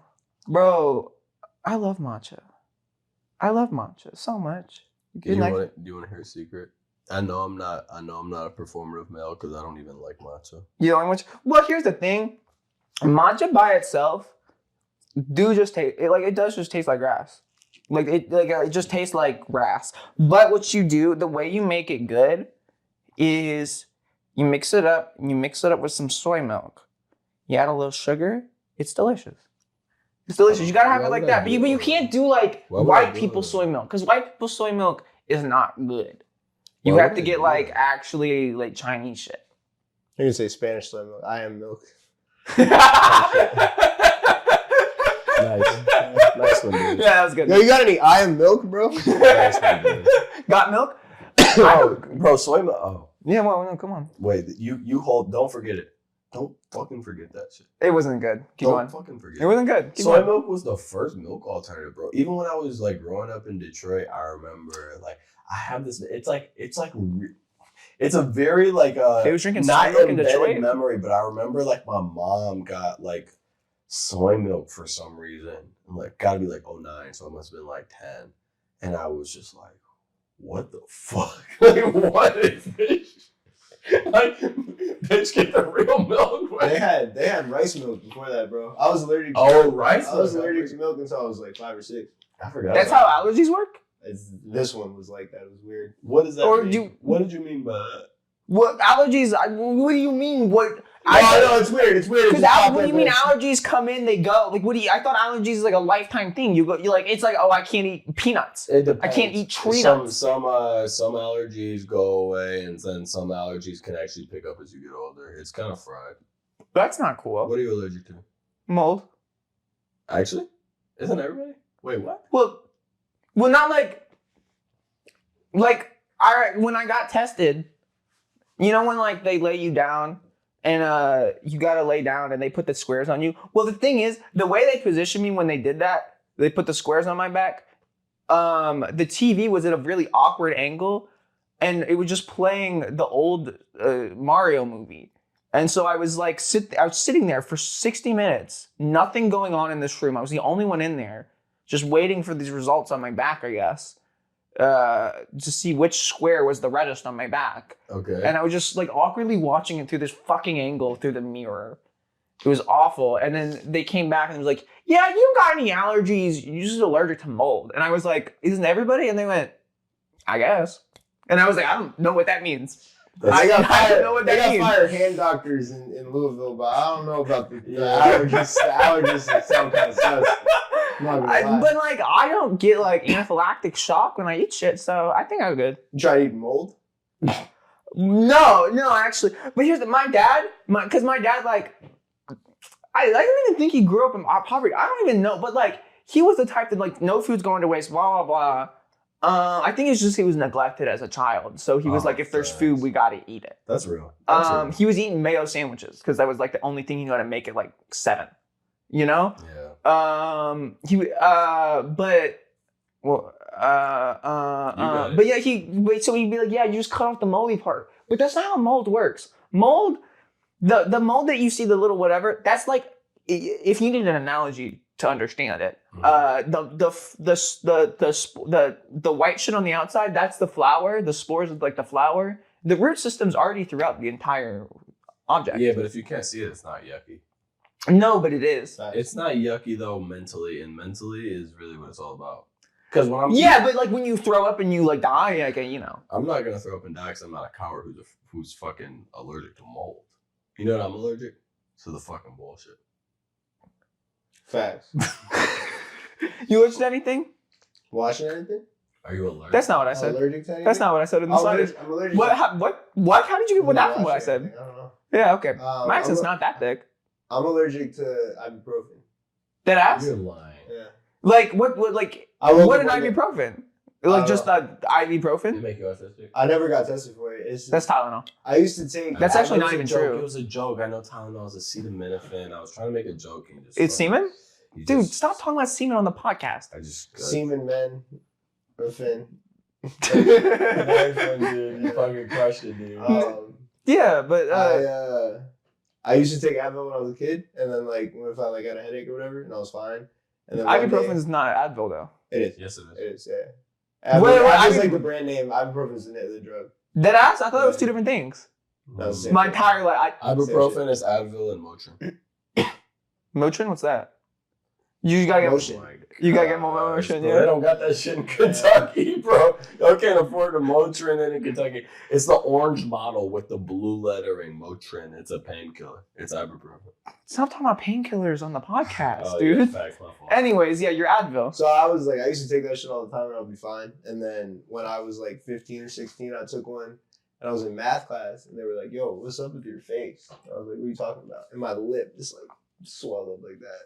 [SPEAKER 1] bro, I love matcha. I love matcha so much.
[SPEAKER 2] Do you
[SPEAKER 1] Like-
[SPEAKER 2] want to hear a secret? I know I'm not a performative male because I don't even like matcha.
[SPEAKER 1] You know how much? Well, here's the thing. Matcha by itself just taste it does just taste like grass. It just tastes like grass. But what you do, the way you make it good is you mix it up with some soy milk. You add a little sugar, it's delicious. It's delicious. You gotta have
[SPEAKER 2] Why
[SPEAKER 1] it like
[SPEAKER 2] would I
[SPEAKER 1] that. But
[SPEAKER 2] do
[SPEAKER 1] you
[SPEAKER 2] that?
[SPEAKER 1] can't do like
[SPEAKER 2] Why would I
[SPEAKER 1] white
[SPEAKER 2] do
[SPEAKER 1] people
[SPEAKER 2] that?
[SPEAKER 1] soy milk. Because white people soy milk is not good. You
[SPEAKER 2] Why
[SPEAKER 1] have
[SPEAKER 2] would
[SPEAKER 1] to
[SPEAKER 2] I
[SPEAKER 1] get
[SPEAKER 2] do
[SPEAKER 1] like
[SPEAKER 2] that?
[SPEAKER 1] actually like Chinese shit.
[SPEAKER 3] You're gonna say Spanish soy milk. I am milk.
[SPEAKER 2] Nice. Nice one, dude.
[SPEAKER 1] Yeah, that was good.
[SPEAKER 3] Yo, you got any I am milk, bro?
[SPEAKER 2] Nice one, dude.
[SPEAKER 1] Got milk?
[SPEAKER 2] Bro, soy milk. Oh,
[SPEAKER 1] Yeah, well, no, come on.
[SPEAKER 2] wait. You hold. Don't forget it. Don't fucking forget that shit.
[SPEAKER 1] It wasn't good. Keep
[SPEAKER 2] Don't
[SPEAKER 1] going.
[SPEAKER 2] fucking forget
[SPEAKER 1] It wasn't good. Keep
[SPEAKER 2] Soy
[SPEAKER 1] going.
[SPEAKER 2] milk was the first milk alternative, bro. Even when I was like growing up in Detroit, I remember like I have this. It's a very like
[SPEAKER 1] They was drinking
[SPEAKER 2] not
[SPEAKER 1] soy milk in
[SPEAKER 2] embedded
[SPEAKER 1] Detroit?
[SPEAKER 2] memory, but I remember like my mom got like soy milk for some reason. I'm like gotta be like 09, so it must have been like 10, and I was just like, what the fuck? Like what is this? Like, bitch, get the real milk. Man.
[SPEAKER 3] They had rice milk before that, bro. I was allergic.
[SPEAKER 2] Oh, rice
[SPEAKER 3] I was
[SPEAKER 2] milk.
[SPEAKER 3] allergic to milk until I was like 5 or 6.
[SPEAKER 2] I forgot.
[SPEAKER 1] That's
[SPEAKER 2] about
[SPEAKER 1] how allergies work?
[SPEAKER 3] This one was like that. It was weird.
[SPEAKER 2] What does that
[SPEAKER 1] Or
[SPEAKER 2] mean? What did you mean by that?
[SPEAKER 1] What allergies? What do you mean? What?
[SPEAKER 3] I know it's weird. It's weird.
[SPEAKER 1] Because what do you mean allergies come in, they go? Like, what do you? I thought allergies is like a lifetime thing. You like, it's like, oh, I can't eat peanuts.
[SPEAKER 2] It depends.
[SPEAKER 1] I can't eat tree
[SPEAKER 2] some
[SPEAKER 1] nuts.
[SPEAKER 2] some allergies go away, and then some allergies can actually pick up as you get older. It's kind of fried.
[SPEAKER 1] That's not cool.
[SPEAKER 2] What are you allergic to?
[SPEAKER 1] Mold.
[SPEAKER 2] Actually, isn't everybody? Wait, what?
[SPEAKER 1] Well, not like when I got tested, you know when like they lay you down and you gotta lay down and they put the squares on you. Well, the thing is, the way they positioned me when they did that, they put the squares on my back. The TV was at a really awkward angle, and it was just playing the old Mario movie. And so I was like, I was sitting there for 60 minutes, nothing going on in this room. I was the only one in there, just waiting for these results on my back, I guess, to see which square was the reddest on my back.
[SPEAKER 2] Okay.
[SPEAKER 1] And I was just like awkwardly watching it through this fucking angle through the mirror. It was awful. And then they came back and it was like, yeah, you got any allergies? You're just allergic to mold. And I was like, isn't everybody? And they went, I guess. And I was like, I don't know what that means.
[SPEAKER 3] I
[SPEAKER 1] don't know what that
[SPEAKER 3] they
[SPEAKER 1] means.
[SPEAKER 3] got fired hand doctors in Louisville, but I don't know about the allergies. The allergies sound kind of sus. I'm not gonna lie.
[SPEAKER 1] But like, I don't get like anaphylactic shock when I eat shit, so I think I'm good.
[SPEAKER 3] You try to eat mold?
[SPEAKER 1] No, actually. But here's my dad like, I don't even think he grew up in poverty. I don't even know, but like, he was the type that like, no food's going to waste, blah, blah, blah. I think it's just he was neglected as a child. So he was like, if there's food, we gotta eat it.
[SPEAKER 2] That's real. That's real.
[SPEAKER 1] He was eating mayo sandwiches because that was like the only thing he knew how to make at like 7. You know?
[SPEAKER 2] Yeah.
[SPEAKER 1] But yeah, so he'd be like, yeah, you just cut off the moldy part. But that's not how mold works. Mold, the mold that you see, the little whatever, that's like, if you need an analogy to understand it, the white shit on the outside, that's the flour. The spores is like the flour, the root system's already throughout the entire object.
[SPEAKER 2] Yeah, but if you can't see it, it's not yucky.
[SPEAKER 1] No, but it is.
[SPEAKER 2] It's not yucky though mentally, and mentally is really what it's all about. Because when I'm
[SPEAKER 1] but like when you throw up and you like die, like you know.
[SPEAKER 2] I'm not gonna throw up and die because I'm not a coward who's fucking allergic to mold. You know what I'm allergic to? The fucking bullshit.
[SPEAKER 3] Facts.
[SPEAKER 1] You allergic to anything?
[SPEAKER 3] Watching anything?
[SPEAKER 2] Are you allergic?
[SPEAKER 1] That's not what I said.
[SPEAKER 3] Allergic to anything?
[SPEAKER 1] That's not what I said in the slightest.
[SPEAKER 3] I'm allergic.
[SPEAKER 1] What? How did you get what that from what I said?
[SPEAKER 3] Anything. I don't know.
[SPEAKER 1] Yeah, okay. My accent's
[SPEAKER 3] I'm
[SPEAKER 1] not that thick.
[SPEAKER 3] I'm allergic to ibuprofen.
[SPEAKER 1] Dead ass?
[SPEAKER 2] You're lying.
[SPEAKER 3] Yeah.
[SPEAKER 1] Like what like
[SPEAKER 3] I woke
[SPEAKER 1] what
[SPEAKER 3] up
[SPEAKER 1] an
[SPEAKER 3] one day-
[SPEAKER 1] ibuprofen? Like just
[SPEAKER 2] They
[SPEAKER 1] ibuprofen?
[SPEAKER 2] make you autistic.
[SPEAKER 3] I never got tested for it. It's
[SPEAKER 1] That's Tylenol.
[SPEAKER 3] I used to take.
[SPEAKER 1] That's
[SPEAKER 2] I-
[SPEAKER 1] actually
[SPEAKER 2] it was
[SPEAKER 1] not
[SPEAKER 2] a
[SPEAKER 1] even
[SPEAKER 2] joke.
[SPEAKER 1] true.
[SPEAKER 2] It was a joke. I know Tylenol is acetaminophen. I was trying to make a joke. And you just
[SPEAKER 1] It's semen?
[SPEAKER 2] you
[SPEAKER 1] Dude,
[SPEAKER 2] just-
[SPEAKER 1] stop talking about semen on the podcast.
[SPEAKER 2] I just
[SPEAKER 3] semen men. Or fin.
[SPEAKER 2] Very fun, dude. You fucking crushed it, dude.
[SPEAKER 1] Yeah, but
[SPEAKER 3] I used to take Advil when I was a kid, and then like if I like got a headache or whatever, and I was fine. And then one
[SPEAKER 1] ibuprofen
[SPEAKER 3] day-
[SPEAKER 1] is not Advil though.
[SPEAKER 3] It is.
[SPEAKER 2] Yes, it is.
[SPEAKER 3] It is. Yeah.
[SPEAKER 1] Wait,
[SPEAKER 3] I just
[SPEAKER 1] ibuprofen-
[SPEAKER 3] like the brand name. Ibuprofen is the drug.
[SPEAKER 1] Dead ass? I thought it was two different things.
[SPEAKER 3] That was the same
[SPEAKER 1] My
[SPEAKER 3] thing.
[SPEAKER 1] entire life.
[SPEAKER 2] Ibuprofen is Advil and Motrin.
[SPEAKER 1] Motrin? What's that? You gotta get
[SPEAKER 3] Motion.
[SPEAKER 1] You gotta get more motion,
[SPEAKER 2] Bro,
[SPEAKER 1] yeah.
[SPEAKER 2] They don't got that shit in Kentucky, bro. Y'all can't afford a Motrin in Kentucky. It's the orange bottle with the blue lettering Motrin. It's a painkiller. It's ibuprofen.
[SPEAKER 1] Stop talking about painkillers on the podcast,
[SPEAKER 2] Oh,
[SPEAKER 1] dude.
[SPEAKER 2] yeah, facts, my fault.
[SPEAKER 1] Anyways, yeah, you're Advil.
[SPEAKER 3] So I was like, I used to take that shit all the time, and I'll be fine. And then when I was like 15 or 16, I took one, and I was in math class, and they were like, "Yo, what's up with your face?" I was like, "What are you talking about?" And my lip just like swelled up like that.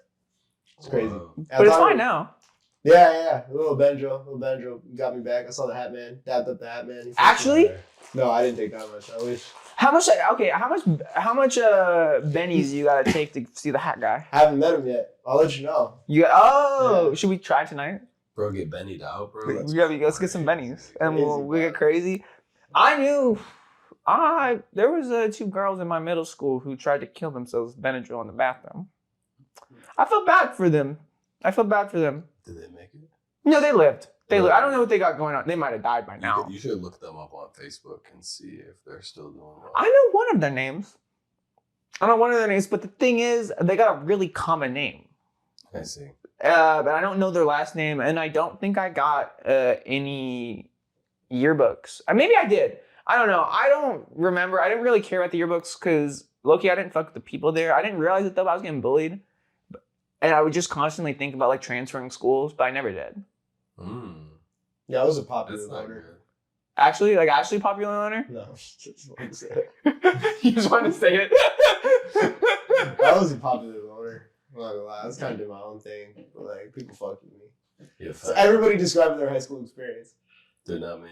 [SPEAKER 3] It's crazy.
[SPEAKER 2] Wow.
[SPEAKER 3] And I
[SPEAKER 1] But it's
[SPEAKER 3] thought-
[SPEAKER 1] fine now.
[SPEAKER 3] Yeah. A little Benjo got me back. I saw the Hat Man, dabbed up the Hat Man. He fixed
[SPEAKER 1] Actually?
[SPEAKER 3] it. No, I didn't take that much. I wish.
[SPEAKER 1] How much bennies you gotta take to see the hat guy?
[SPEAKER 3] I haven't met him yet. I'll let you know.
[SPEAKER 1] Yeah. Should we try tonight?
[SPEAKER 2] Bro, get bennied out, bro.
[SPEAKER 1] Let's get some bennies. And
[SPEAKER 3] Crazy,
[SPEAKER 1] we'll get
[SPEAKER 3] bro.
[SPEAKER 1] crazy. There was two girls in my middle school who tried to kill themselves with Benadryl in the bathroom. I felt bad for them.
[SPEAKER 2] Did they make it?
[SPEAKER 1] No, they lived.
[SPEAKER 2] Right.
[SPEAKER 1] I don't know what they got going on. They might have died by now.
[SPEAKER 2] You should look them up on Facebook and see if they're still doing well.
[SPEAKER 1] I know one of their names. But the thing is, they got a really common name.
[SPEAKER 2] I see.
[SPEAKER 1] But I don't know their last name, and I don't think I got any yearbooks. Maybe I did. I don't know. I don't remember. I didn't really care about the yearbooks because, low-key, I didn't fuck with the people there. I didn't realize it, though. I was getting bullied. And I would just constantly think about, like, transferring schools, but I never did.
[SPEAKER 3] Yeah, I was a popular
[SPEAKER 2] That's not
[SPEAKER 3] loner.
[SPEAKER 2] good.
[SPEAKER 1] Actually popular learner?
[SPEAKER 3] No, just wanted to say it.
[SPEAKER 1] You just wanted to say it?
[SPEAKER 3] I was a popular loner. I'm not gonna lie. I was kind of doing my own thing. But, like, people fucked with me.
[SPEAKER 2] Yeah,
[SPEAKER 3] So everybody described their high school experience.
[SPEAKER 2] They're not me.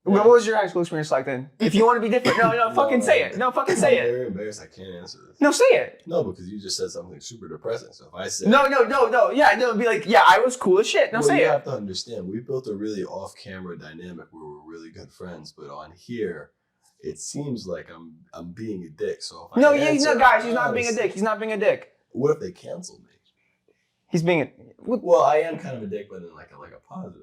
[SPEAKER 1] What was your high school experience like then? If you want to be different. No, fucking say it. No, fucking say
[SPEAKER 2] I'm
[SPEAKER 1] it.
[SPEAKER 2] very embarrassed. I can't answer this.
[SPEAKER 1] No, say it.
[SPEAKER 2] No, because you just said something super depressing. So if I say
[SPEAKER 1] No. Yeah, no, be like, yeah, I was cool as shit. No,
[SPEAKER 2] well,
[SPEAKER 1] say
[SPEAKER 2] you
[SPEAKER 1] it.
[SPEAKER 2] have to understand, we built a really off-camera dynamic where we're really good friends, but on here, it seems like I'm being a dick. So if
[SPEAKER 1] No,
[SPEAKER 2] I answer,
[SPEAKER 1] guys, he's not being a dick. He's not being a dick.
[SPEAKER 2] What if they cancel me?
[SPEAKER 1] He's being a...
[SPEAKER 2] Well, I am kind of a dick, but in like a positive way.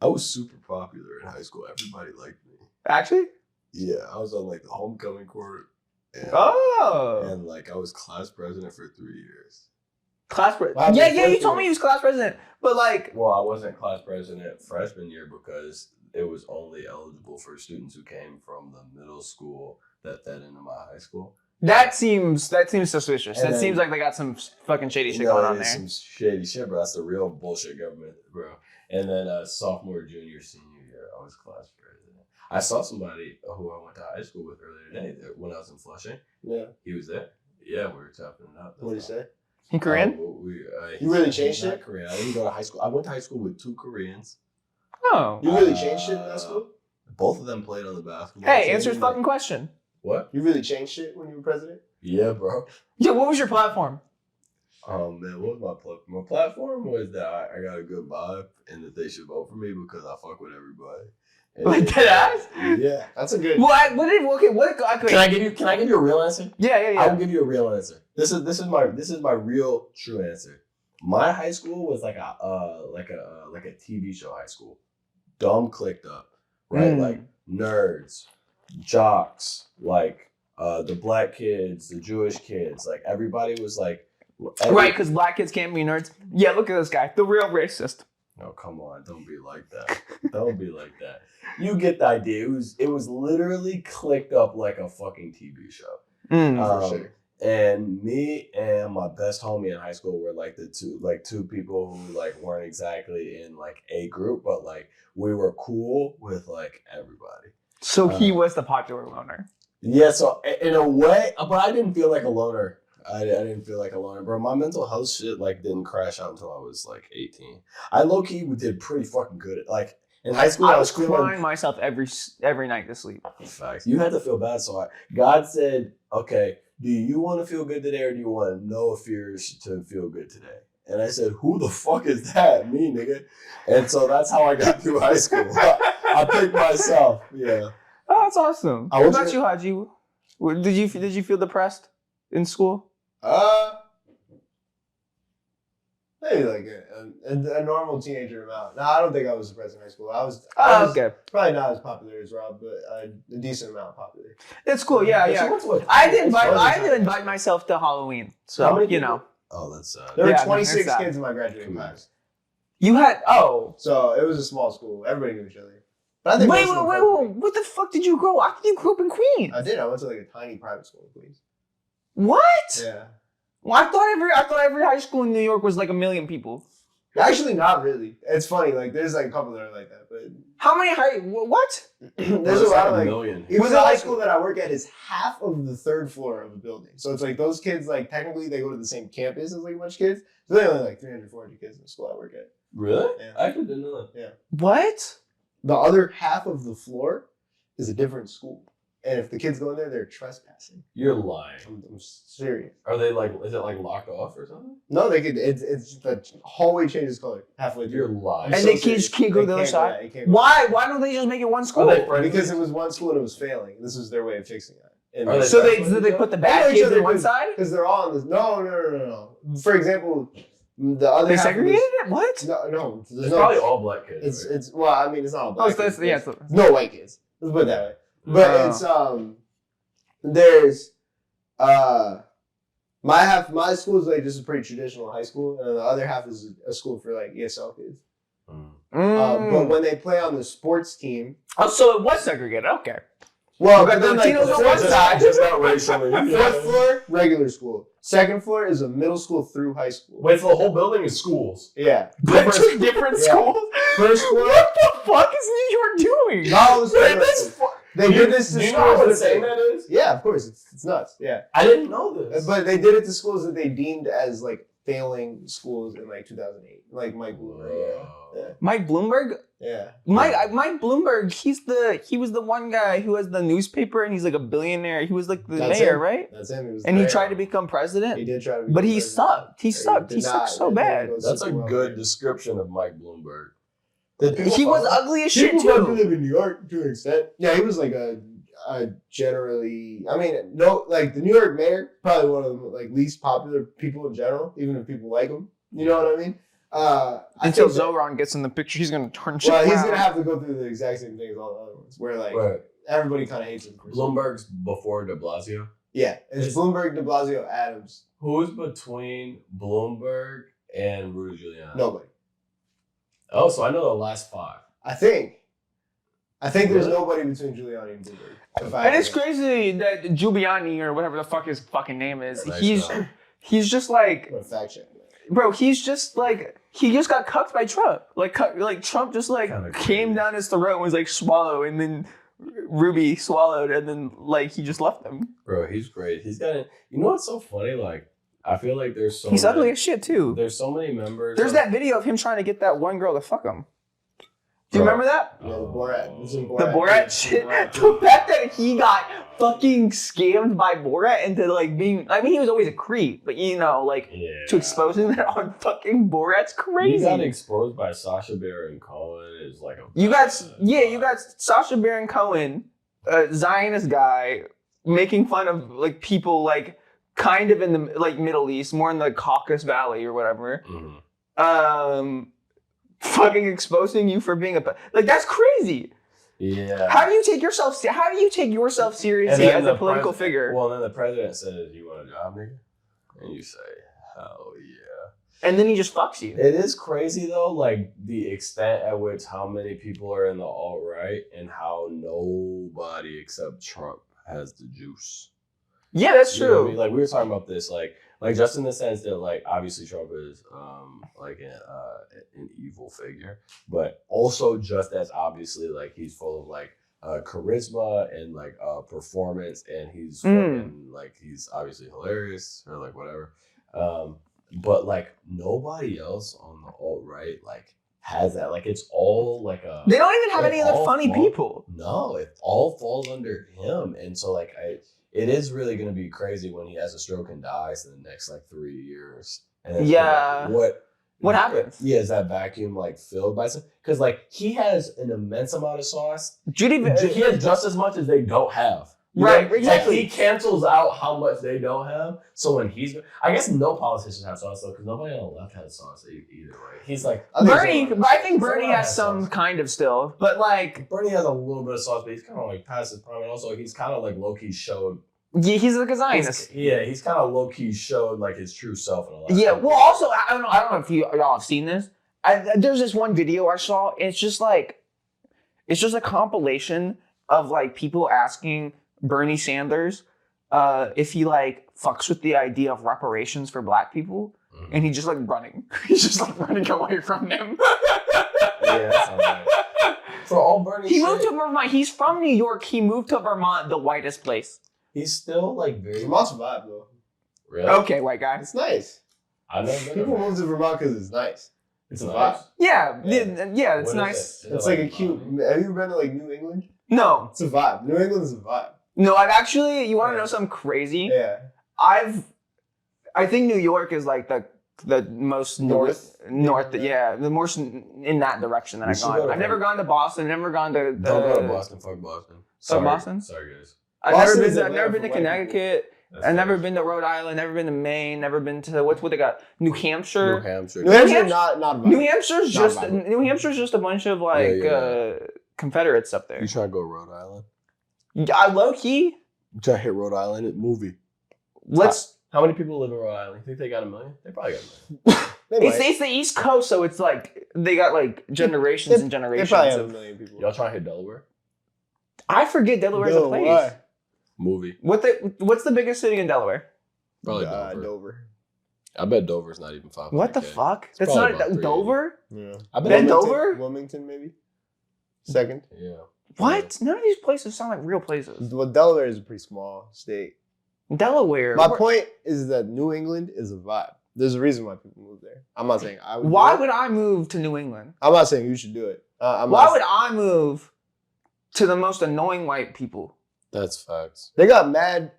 [SPEAKER 2] I was super popular in high school. Everybody liked me.
[SPEAKER 1] Actually?
[SPEAKER 2] Yeah, I was on like the homecoming court. And,
[SPEAKER 1] Oh.
[SPEAKER 2] and like I was class president for 3 years.
[SPEAKER 1] Class president.
[SPEAKER 3] Wow,
[SPEAKER 1] Yeah,
[SPEAKER 3] that's
[SPEAKER 1] you told
[SPEAKER 3] good.
[SPEAKER 1] me he was class president. But like...
[SPEAKER 2] Well, I wasn't class president freshman year because it was only eligible for students who came from the middle school that fed into my high school.
[SPEAKER 1] That seems suspicious.
[SPEAKER 2] And
[SPEAKER 1] that
[SPEAKER 2] then-
[SPEAKER 1] seems like they got some fucking shady shit
[SPEAKER 2] You know,
[SPEAKER 1] going on
[SPEAKER 2] it is
[SPEAKER 1] there.
[SPEAKER 2] some shady shit, bro. That's the real bullshit government, bro. And then sophomore, junior, senior year, I was class president. I saw somebody who I went to high school with earlier today when I was in Flushing.
[SPEAKER 3] Yeah.
[SPEAKER 2] He was there. Yeah, we were chopping it up.
[SPEAKER 3] What did he say?
[SPEAKER 1] In Korean?
[SPEAKER 3] You really changed
[SPEAKER 2] Not
[SPEAKER 3] it?
[SPEAKER 2] Korean. I didn't go to high school. I went to high school with 2 Koreans.
[SPEAKER 1] Oh.
[SPEAKER 3] You really changed shit in that school?
[SPEAKER 2] Both of them played on the basketball
[SPEAKER 1] Hey,
[SPEAKER 2] team.
[SPEAKER 1] answer his fucking question.
[SPEAKER 2] What?
[SPEAKER 3] You really changed shit when you were president?
[SPEAKER 2] Yeah, bro.
[SPEAKER 1] Yeah, what was your platform?
[SPEAKER 2] Man, what was my platform? My platform was that I got a good vibe and that they should vote for me because I fuck with everybody. And
[SPEAKER 1] Like that ass?
[SPEAKER 2] Yeah.
[SPEAKER 3] That's a good.
[SPEAKER 1] What?
[SPEAKER 2] Can I give you a real answer?
[SPEAKER 1] Yeah.
[SPEAKER 2] I will give you a real answer. This is my real true answer. My high school was like a TV show high school. Dumb clicked up, right?
[SPEAKER 1] Mm.
[SPEAKER 2] Like nerds, jocks, like the black kids, the Jewish kids, like everybody was like,
[SPEAKER 1] Right, because black kids can't be nerds. Yeah, look at this guy, the real racist.
[SPEAKER 2] No, come on, don't be like that. Don't be like that. You get the idea. It was literally clicked up like a fucking TV show.
[SPEAKER 3] For sure.
[SPEAKER 2] And me and my best homie in high school were like the two people who like weren't exactly in like a group, but like we were cool with like everybody.
[SPEAKER 1] So he was the popular loner.
[SPEAKER 2] Yeah, so in a way, but I didn't feel like a loner. I didn't feel like a loner, bro. My mental health shit like didn't crash out until I was like 18. I low key did pretty fucking good. Like in high school,
[SPEAKER 1] I was crying myself every night to sleep.
[SPEAKER 2] Facts. You had to feel bad, so God said, "Okay, do you want to feel good today, or do you want no fears to feel good today?" And I said, "Who the fuck is that? Me, nigga." And so that's how I got through high school. I picked myself. Yeah.
[SPEAKER 1] Oh, that's awesome.
[SPEAKER 3] I
[SPEAKER 1] What
[SPEAKER 3] was
[SPEAKER 1] about you, Hadji? Did you feel depressed in school?
[SPEAKER 3] Maybe like a normal teenager amount. No, I don't think I was depressed in high school. I was
[SPEAKER 1] Okay.
[SPEAKER 3] probably not as popular as Rob, but a decent amount popular.
[SPEAKER 1] It's cool. Yeah,
[SPEAKER 2] But
[SPEAKER 1] yeah.
[SPEAKER 2] you went to a-
[SPEAKER 1] I didn't invite myself to Halloween,
[SPEAKER 2] How
[SPEAKER 1] so
[SPEAKER 2] many
[SPEAKER 1] you
[SPEAKER 2] people?
[SPEAKER 1] know.
[SPEAKER 2] Oh, that's sad.
[SPEAKER 3] There were
[SPEAKER 1] Yeah,
[SPEAKER 3] 26
[SPEAKER 1] it's sad.
[SPEAKER 3] kids in my graduating class,
[SPEAKER 1] You had
[SPEAKER 3] so it was a small school. Everybody knew each other. But I think
[SPEAKER 1] wait,
[SPEAKER 3] most of them
[SPEAKER 1] wait,
[SPEAKER 3] fucked with
[SPEAKER 1] wait,
[SPEAKER 3] me.
[SPEAKER 1] what the fuck did you grow? I thought you grew up in Queens.
[SPEAKER 3] I did. I went to like a tiny private school in Queens.
[SPEAKER 1] What?
[SPEAKER 3] Yeah.
[SPEAKER 1] Well, I thought every high school in New York was like 1 million people.
[SPEAKER 3] Actually, not really. It's funny. Like, there's like a couple that are like that, but
[SPEAKER 1] How many what?
[SPEAKER 3] there's a lot of like.
[SPEAKER 2] million.
[SPEAKER 3] Even
[SPEAKER 1] Was
[SPEAKER 3] the
[SPEAKER 1] it
[SPEAKER 3] high
[SPEAKER 1] like-
[SPEAKER 3] school that I work at is half of the third floor of a building. So it's like those kids, like technically they go to the same campus as like a bunch of kids. So they only like 300, 400 kids in the school I work at.
[SPEAKER 2] Really?
[SPEAKER 3] Yeah.
[SPEAKER 2] I actually didn't know that.
[SPEAKER 1] What?
[SPEAKER 3] The other half of the floor is a different school. And if the kids go in there, they're trespassing.
[SPEAKER 2] You're lying.
[SPEAKER 3] I'm serious.
[SPEAKER 2] Are they like? Is it like locked off or something?
[SPEAKER 3] No, they could. It's the hallway changes color halfway
[SPEAKER 2] You're
[SPEAKER 3] through.
[SPEAKER 2] lying.
[SPEAKER 1] And
[SPEAKER 3] so
[SPEAKER 1] they
[SPEAKER 3] serious.
[SPEAKER 1] can't go
[SPEAKER 3] They
[SPEAKER 1] to the other
[SPEAKER 3] can't go
[SPEAKER 1] side?
[SPEAKER 3] that- they can't go
[SPEAKER 1] Why? Why don't they just make it one school?
[SPEAKER 2] Are they friends?
[SPEAKER 3] Because it was one school and it was failing. This was their way of fixing it. And
[SPEAKER 2] Are they
[SPEAKER 1] So
[SPEAKER 2] friends with
[SPEAKER 1] they
[SPEAKER 2] each
[SPEAKER 1] put the
[SPEAKER 3] They know
[SPEAKER 1] bad
[SPEAKER 3] each
[SPEAKER 1] kids
[SPEAKER 3] other
[SPEAKER 1] on one
[SPEAKER 3] because-
[SPEAKER 1] side?
[SPEAKER 3] Because they're all on this. No. For example, the other
[SPEAKER 1] They
[SPEAKER 3] half of
[SPEAKER 1] segregated
[SPEAKER 3] this-
[SPEAKER 1] it? What?
[SPEAKER 3] No. There's
[SPEAKER 2] It's
[SPEAKER 3] no.
[SPEAKER 2] probably all black kids.
[SPEAKER 3] It's well, I mean, it's not all
[SPEAKER 1] Oh,
[SPEAKER 3] black
[SPEAKER 1] so
[SPEAKER 3] kids.
[SPEAKER 1] that's, yeah.
[SPEAKER 3] There's no white kids. Let's put it that way. But
[SPEAKER 1] Oh.
[SPEAKER 3] it's there's my school is like just a pretty traditional high school, and the other half is a school for like ESL kids. But when they play on the sports team,
[SPEAKER 1] Oh, so it was segregated. Okay.
[SPEAKER 3] well,
[SPEAKER 1] We got
[SPEAKER 3] but then,
[SPEAKER 1] the
[SPEAKER 3] like,
[SPEAKER 1] Latinos on
[SPEAKER 3] fourth-
[SPEAKER 1] one side.
[SPEAKER 2] Just not racially.
[SPEAKER 3] Fourth floor, regular school. Second floor is a middle school through high school.
[SPEAKER 2] Wait, so the whole building is schools.
[SPEAKER 3] Yeah.
[SPEAKER 1] But two different
[SPEAKER 3] Yeah.
[SPEAKER 1] schools?
[SPEAKER 3] First floor.
[SPEAKER 1] What the fuck is New York doing?
[SPEAKER 3] No, it's
[SPEAKER 1] Wait,
[SPEAKER 3] not-
[SPEAKER 1] this
[SPEAKER 3] They did this to
[SPEAKER 2] Do you know
[SPEAKER 3] schools
[SPEAKER 2] what
[SPEAKER 3] that
[SPEAKER 2] insane that is?
[SPEAKER 3] Yeah, of course. It's nuts. Yeah.
[SPEAKER 2] I didn't know this.
[SPEAKER 3] But they did it to schools that they deemed as like failing schools in like 2008. Like Mike Bloomberg. Yeah.
[SPEAKER 1] Mike Bloomberg?
[SPEAKER 3] Yeah.
[SPEAKER 1] Mike Bloomberg, he was the one guy who has the newspaper and he's like a billionaire. He was like the
[SPEAKER 3] That's
[SPEAKER 1] mayor,
[SPEAKER 3] him.
[SPEAKER 1] right?
[SPEAKER 3] That's him. He was
[SPEAKER 1] And he
[SPEAKER 3] there.
[SPEAKER 1] tried to become president.
[SPEAKER 3] He did try to
[SPEAKER 1] But
[SPEAKER 3] become
[SPEAKER 1] he
[SPEAKER 3] president.
[SPEAKER 1] sucked. He
[SPEAKER 3] He
[SPEAKER 1] sucked.
[SPEAKER 3] did
[SPEAKER 1] He sucked
[SPEAKER 3] not.
[SPEAKER 1] so
[SPEAKER 3] It
[SPEAKER 1] bad.
[SPEAKER 3] didn't go
[SPEAKER 2] That's a
[SPEAKER 3] super well.
[SPEAKER 2] good description of Mike Bloomberg.
[SPEAKER 1] He was ugly as shit
[SPEAKER 3] People love to
[SPEAKER 1] too.
[SPEAKER 3] live in New York to an extent. Yeah, he was like a generally. I mean, no, like the New York mayor, probably one of the like least popular people in general, even if people like him. You know what I mean? I
[SPEAKER 1] Until
[SPEAKER 3] think that-
[SPEAKER 1] Zoran gets in the picture, he's gonna turn shit
[SPEAKER 3] well, he's
[SPEAKER 1] around.
[SPEAKER 3] gonna have to go through the exact same thing as all the other ones, where like
[SPEAKER 2] Right.
[SPEAKER 3] everybody kind of hates him.
[SPEAKER 2] Bloomberg's before de Blasio.
[SPEAKER 3] Yeah, it's Bloomberg, De Blasio, Adams.
[SPEAKER 2] Who's between Bloomberg and Rudy Giuliani?
[SPEAKER 3] Nobody.
[SPEAKER 2] Oh, so I know the last five.
[SPEAKER 3] I think there's
[SPEAKER 2] Really?
[SPEAKER 3] nobody between Giuliani and Bloomberg.
[SPEAKER 1] And it's crazy that Giuliani or whatever the fuck his fucking name is,
[SPEAKER 2] Nice
[SPEAKER 1] he's just like,
[SPEAKER 3] I'm gonna fact check.
[SPEAKER 1] bro, he's just like, he just got cucked by Trump. Like Trump just like
[SPEAKER 2] Kinda
[SPEAKER 1] came
[SPEAKER 2] crazy.
[SPEAKER 1] down his throat and was like swallow, and then Ruby swallowed, and then like he just left him.
[SPEAKER 2] Bro, he's great. He's got it. You know what's so funny? Like, I feel like there's so
[SPEAKER 1] He's
[SPEAKER 2] many,
[SPEAKER 1] ugly as shit too.
[SPEAKER 2] There's so many members.
[SPEAKER 1] There's
[SPEAKER 2] of-
[SPEAKER 1] that video of him trying to get that one girl to fuck him. Do you
[SPEAKER 2] Bro.
[SPEAKER 1] remember that?
[SPEAKER 3] Yeah, the Borat. This is Borat.
[SPEAKER 1] The Borat shit. The fact that he got fucking scammed by Borat into like being, I mean, he was always a creep, but you know, like
[SPEAKER 2] Yeah.
[SPEAKER 1] to exposing that on fucking Borat's
[SPEAKER 2] He
[SPEAKER 1] crazy.
[SPEAKER 2] got exposed by Sacha Baron Cohen is like a.
[SPEAKER 1] You got Sacha Baron Cohen, a Zionist guy, making fun of like people like kind of in the like Middle East, more in the Caucasus Valley or whatever.
[SPEAKER 2] Mhm.
[SPEAKER 1] Fucking exposing you for being like that's crazy.
[SPEAKER 2] Yeah.
[SPEAKER 1] How do you take yourself seriously as a political figure?
[SPEAKER 2] Well, then the president says, "You want a job, nigga?" And you say, "Hell yeah!"
[SPEAKER 1] And then he just fucks you.
[SPEAKER 2] It is crazy though, like the extent at which how many people are in the alt-right and how nobody except Trump has the juice.
[SPEAKER 1] Yeah, that's
[SPEAKER 2] You know what I
[SPEAKER 1] true.
[SPEAKER 2] mean? Like we were talking about this, like just in the sense that like obviously Trump is like an evil figure, but also just as obviously like he's full of like charisma and like performance, and he's fucking like he's obviously hilarious or like whatever. But like nobody else on the alt-right like has that. Like it's all like a.
[SPEAKER 1] They don't even have
[SPEAKER 2] it
[SPEAKER 1] any other
[SPEAKER 2] all
[SPEAKER 1] funny
[SPEAKER 2] fall-
[SPEAKER 1] people.
[SPEAKER 2] No, it all falls under him, and so like it is really going to be crazy when he has a stroke and dies in the next like 3 years. And then,
[SPEAKER 1] Yeah.
[SPEAKER 2] like,
[SPEAKER 1] What happens?
[SPEAKER 2] Yeah, is that vacuum like filled by some? Because like he has an immense amount of sauce.
[SPEAKER 1] Judy,
[SPEAKER 2] He has just as much as they don't have. You
[SPEAKER 1] Right,
[SPEAKER 2] know?
[SPEAKER 1] exactly.
[SPEAKER 2] Like, he cancels out how much they don't have. So when he's, I guess no politician has sauce though, because nobody on the left has sauce either way. He's like
[SPEAKER 1] Bernie, but I think
[SPEAKER 2] Someone
[SPEAKER 1] Bernie has
[SPEAKER 2] has
[SPEAKER 1] some
[SPEAKER 2] sauce.
[SPEAKER 1] kind of still, but like,
[SPEAKER 2] Bernie has a little bit of sauce, but he's kind of like past his prime, and also he's kind of like low key showed.
[SPEAKER 1] yeah, he's like a Zionist.
[SPEAKER 2] He's kind of low key showed like his true self in a lot.
[SPEAKER 1] Yeah,
[SPEAKER 2] of
[SPEAKER 1] well, also, I don't know if y'all have seen this. There's this one video I saw. It's just a compilation of like people asking Bernie Sanders if he like fucks with the idea of reparations for Black people, and he's just like running. He's just like running away from them.
[SPEAKER 2] Yeah, that sounds right. For all Bernie,
[SPEAKER 1] He moved to Vermont. He's from New York. He moved to Vermont, the whitest place.
[SPEAKER 2] He's still like very.
[SPEAKER 3] Vermont's a vibe, though.
[SPEAKER 2] Really?
[SPEAKER 1] Okay, white guy.
[SPEAKER 3] It's nice.
[SPEAKER 2] I've never been.
[SPEAKER 3] People move to Vermont because it's nice.
[SPEAKER 2] It's
[SPEAKER 3] a
[SPEAKER 2] nice.
[SPEAKER 1] Yeah,
[SPEAKER 2] Yeah.
[SPEAKER 1] yeah, it's
[SPEAKER 2] What is
[SPEAKER 1] nice.
[SPEAKER 2] it? Is
[SPEAKER 3] It's
[SPEAKER 2] it
[SPEAKER 3] like a cute. Have you ever been to like New England?
[SPEAKER 1] No,
[SPEAKER 3] It's a vibe. New England is a vibe.
[SPEAKER 1] no, I've actually. You want to
[SPEAKER 3] Yeah.
[SPEAKER 1] know something crazy?
[SPEAKER 3] Yeah.
[SPEAKER 1] I think New York is like the most north. Yeah, the most in that direction that
[SPEAKER 2] You
[SPEAKER 1] I've
[SPEAKER 2] should
[SPEAKER 1] gone.
[SPEAKER 2] go to
[SPEAKER 1] I've never gone to Boston. Never gone to.
[SPEAKER 2] Don't go to Boston. Fuck Boston.
[SPEAKER 1] Fuck Boston?
[SPEAKER 2] Sorry, guys.
[SPEAKER 1] I've
[SPEAKER 3] Boston
[SPEAKER 1] never
[SPEAKER 3] is
[SPEAKER 1] been. I've
[SPEAKER 3] Atlanta
[SPEAKER 1] never been to
[SPEAKER 3] for white people.
[SPEAKER 1] Connecticut.
[SPEAKER 2] That's
[SPEAKER 1] I've never
[SPEAKER 2] nice.
[SPEAKER 1] been to Rhode Island. Never been to Maine. Never been to what they got? New Hampshire.
[SPEAKER 2] New Hampshire.
[SPEAKER 3] New Hampshire,
[SPEAKER 1] Hampshire-
[SPEAKER 3] not a vibe.
[SPEAKER 1] New Hampshire's
[SPEAKER 3] Not
[SPEAKER 1] just
[SPEAKER 3] violent.
[SPEAKER 1] New Hampshire's just a bunch of like
[SPEAKER 2] Yeah.
[SPEAKER 1] Confederates up there.
[SPEAKER 2] You try to go to Rhode Island?
[SPEAKER 1] I low key.
[SPEAKER 2] You try to hit Rhode Island? Movie.
[SPEAKER 1] Let's.
[SPEAKER 2] How many people live in Rhode Island? You think they got 1 million? They probably got 1 million.
[SPEAKER 3] They
[SPEAKER 1] It's,
[SPEAKER 3] might.
[SPEAKER 1] it's the East Coast, so it's like they got like generations and
[SPEAKER 3] They
[SPEAKER 1] generations
[SPEAKER 3] probably have
[SPEAKER 1] of.
[SPEAKER 3] 1 million people.
[SPEAKER 2] Y'all trying to hit Delaware?
[SPEAKER 1] I forget Delaware's a
[SPEAKER 3] No,
[SPEAKER 1] place.
[SPEAKER 3] why?
[SPEAKER 2] Movie.
[SPEAKER 1] What's the biggest city in Delaware?
[SPEAKER 2] Probably Dover.
[SPEAKER 3] Dover.
[SPEAKER 2] I bet Dover's not even 500K.
[SPEAKER 1] What the fuck?
[SPEAKER 2] It's
[SPEAKER 1] That's
[SPEAKER 2] probably
[SPEAKER 1] not
[SPEAKER 2] about 380.
[SPEAKER 1] Dover.
[SPEAKER 3] Yeah.
[SPEAKER 2] I bet
[SPEAKER 1] Bend
[SPEAKER 3] Wilmington-
[SPEAKER 1] over?
[SPEAKER 3] Wilmington, maybe. Second.
[SPEAKER 2] Yeah.
[SPEAKER 1] What? None of these places sound like real places.
[SPEAKER 3] Well, Delaware is a pretty small state.
[SPEAKER 1] Delaware.
[SPEAKER 3] My point is that New England is a vibe. There's a reason why people move there. I'm not saying I would.
[SPEAKER 1] Why
[SPEAKER 3] do it.
[SPEAKER 1] would I move to New England?
[SPEAKER 3] I'm not saying you should do it.
[SPEAKER 1] Why would I move to the most annoying white people?
[SPEAKER 2] That's facts.
[SPEAKER 3] They got mad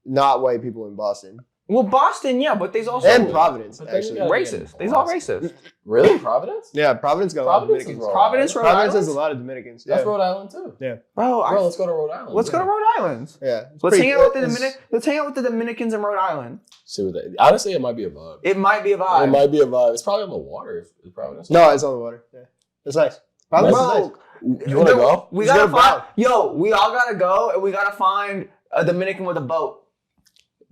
[SPEAKER 3] not white people in Boston
[SPEAKER 1] Well, Boston, yeah, but there's also
[SPEAKER 3] and Providence
[SPEAKER 2] But then you
[SPEAKER 3] actually.
[SPEAKER 2] gotta-
[SPEAKER 1] racist. They's all racist.
[SPEAKER 2] Really? Providence?
[SPEAKER 3] Yeah, Providence got a lot of
[SPEAKER 2] Providence is
[SPEAKER 3] Dominicans.
[SPEAKER 2] Rhode
[SPEAKER 1] Providence,
[SPEAKER 2] Island.
[SPEAKER 1] Rhode
[SPEAKER 3] Providence
[SPEAKER 1] Island.
[SPEAKER 3] has a lot of Dominicans. Yeah.
[SPEAKER 2] That's Rhode Island too.
[SPEAKER 1] Bro,
[SPEAKER 2] Bro, let's go to Rhode Island.
[SPEAKER 1] let's go to Rhode Island.
[SPEAKER 3] Yeah. It's
[SPEAKER 1] Let's
[SPEAKER 3] pretty-
[SPEAKER 1] hang out with the
[SPEAKER 3] it's-
[SPEAKER 1] Let's hang out with the Dominicans in Rhode Island.
[SPEAKER 2] See what they. Honestly, it might be a vibe.
[SPEAKER 1] It might be a
[SPEAKER 2] It
[SPEAKER 1] vibe.
[SPEAKER 2] might be a vibe. It's probably on the water. Is Providence?
[SPEAKER 3] No, it's on the water. Yeah. It's nice. Providence is nice.
[SPEAKER 1] Bro,
[SPEAKER 2] You want to go?
[SPEAKER 1] we
[SPEAKER 3] Let's
[SPEAKER 1] gotta
[SPEAKER 3] go
[SPEAKER 1] find.
[SPEAKER 3] down.
[SPEAKER 1] Yo, we all gotta go, and we gotta find a Dominican with a boat.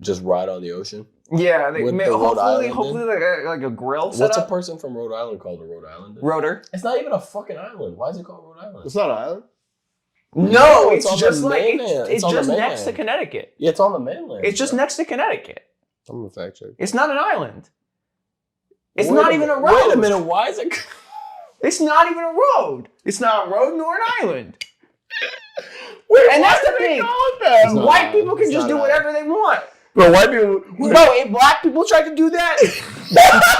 [SPEAKER 2] Just ride on the ocean.
[SPEAKER 1] Yeah,
[SPEAKER 2] With the Rhode
[SPEAKER 1] hopefully,
[SPEAKER 2] Island
[SPEAKER 1] like a grill
[SPEAKER 2] What's
[SPEAKER 1] set
[SPEAKER 2] a
[SPEAKER 1] up.
[SPEAKER 2] person from Rhode Island called a Rhode Islander?
[SPEAKER 1] Rotor.
[SPEAKER 2] It's not even a fucking island. Why is it called Rhode Island?
[SPEAKER 3] It's not an island.
[SPEAKER 1] No,
[SPEAKER 2] it's
[SPEAKER 1] it's
[SPEAKER 2] on the
[SPEAKER 1] just like
[SPEAKER 2] mainland.
[SPEAKER 1] it's
[SPEAKER 2] It's on the
[SPEAKER 1] just next to
[SPEAKER 2] mainland.
[SPEAKER 1] Connecticut.
[SPEAKER 2] Yeah, it's on the mainland.
[SPEAKER 1] It's just
[SPEAKER 2] bro.
[SPEAKER 1] next to Connecticut.
[SPEAKER 3] I'm gonna fact check.
[SPEAKER 1] It's not an island. It's
[SPEAKER 2] Wait
[SPEAKER 1] not even a road.
[SPEAKER 2] Wait a minute. Why is it?
[SPEAKER 1] It's not even a road. It's not a road nor an island.
[SPEAKER 2] Wait,
[SPEAKER 1] And
[SPEAKER 2] why
[SPEAKER 1] that's the
[SPEAKER 2] did they
[SPEAKER 1] thing.
[SPEAKER 2] call it that?
[SPEAKER 3] It's not
[SPEAKER 1] White
[SPEAKER 3] an
[SPEAKER 1] people
[SPEAKER 3] island.
[SPEAKER 1] can
[SPEAKER 3] It's
[SPEAKER 1] just
[SPEAKER 3] not
[SPEAKER 1] do
[SPEAKER 3] an
[SPEAKER 1] whatever they want.
[SPEAKER 2] But white people.
[SPEAKER 1] Bro, if black people tried to do that,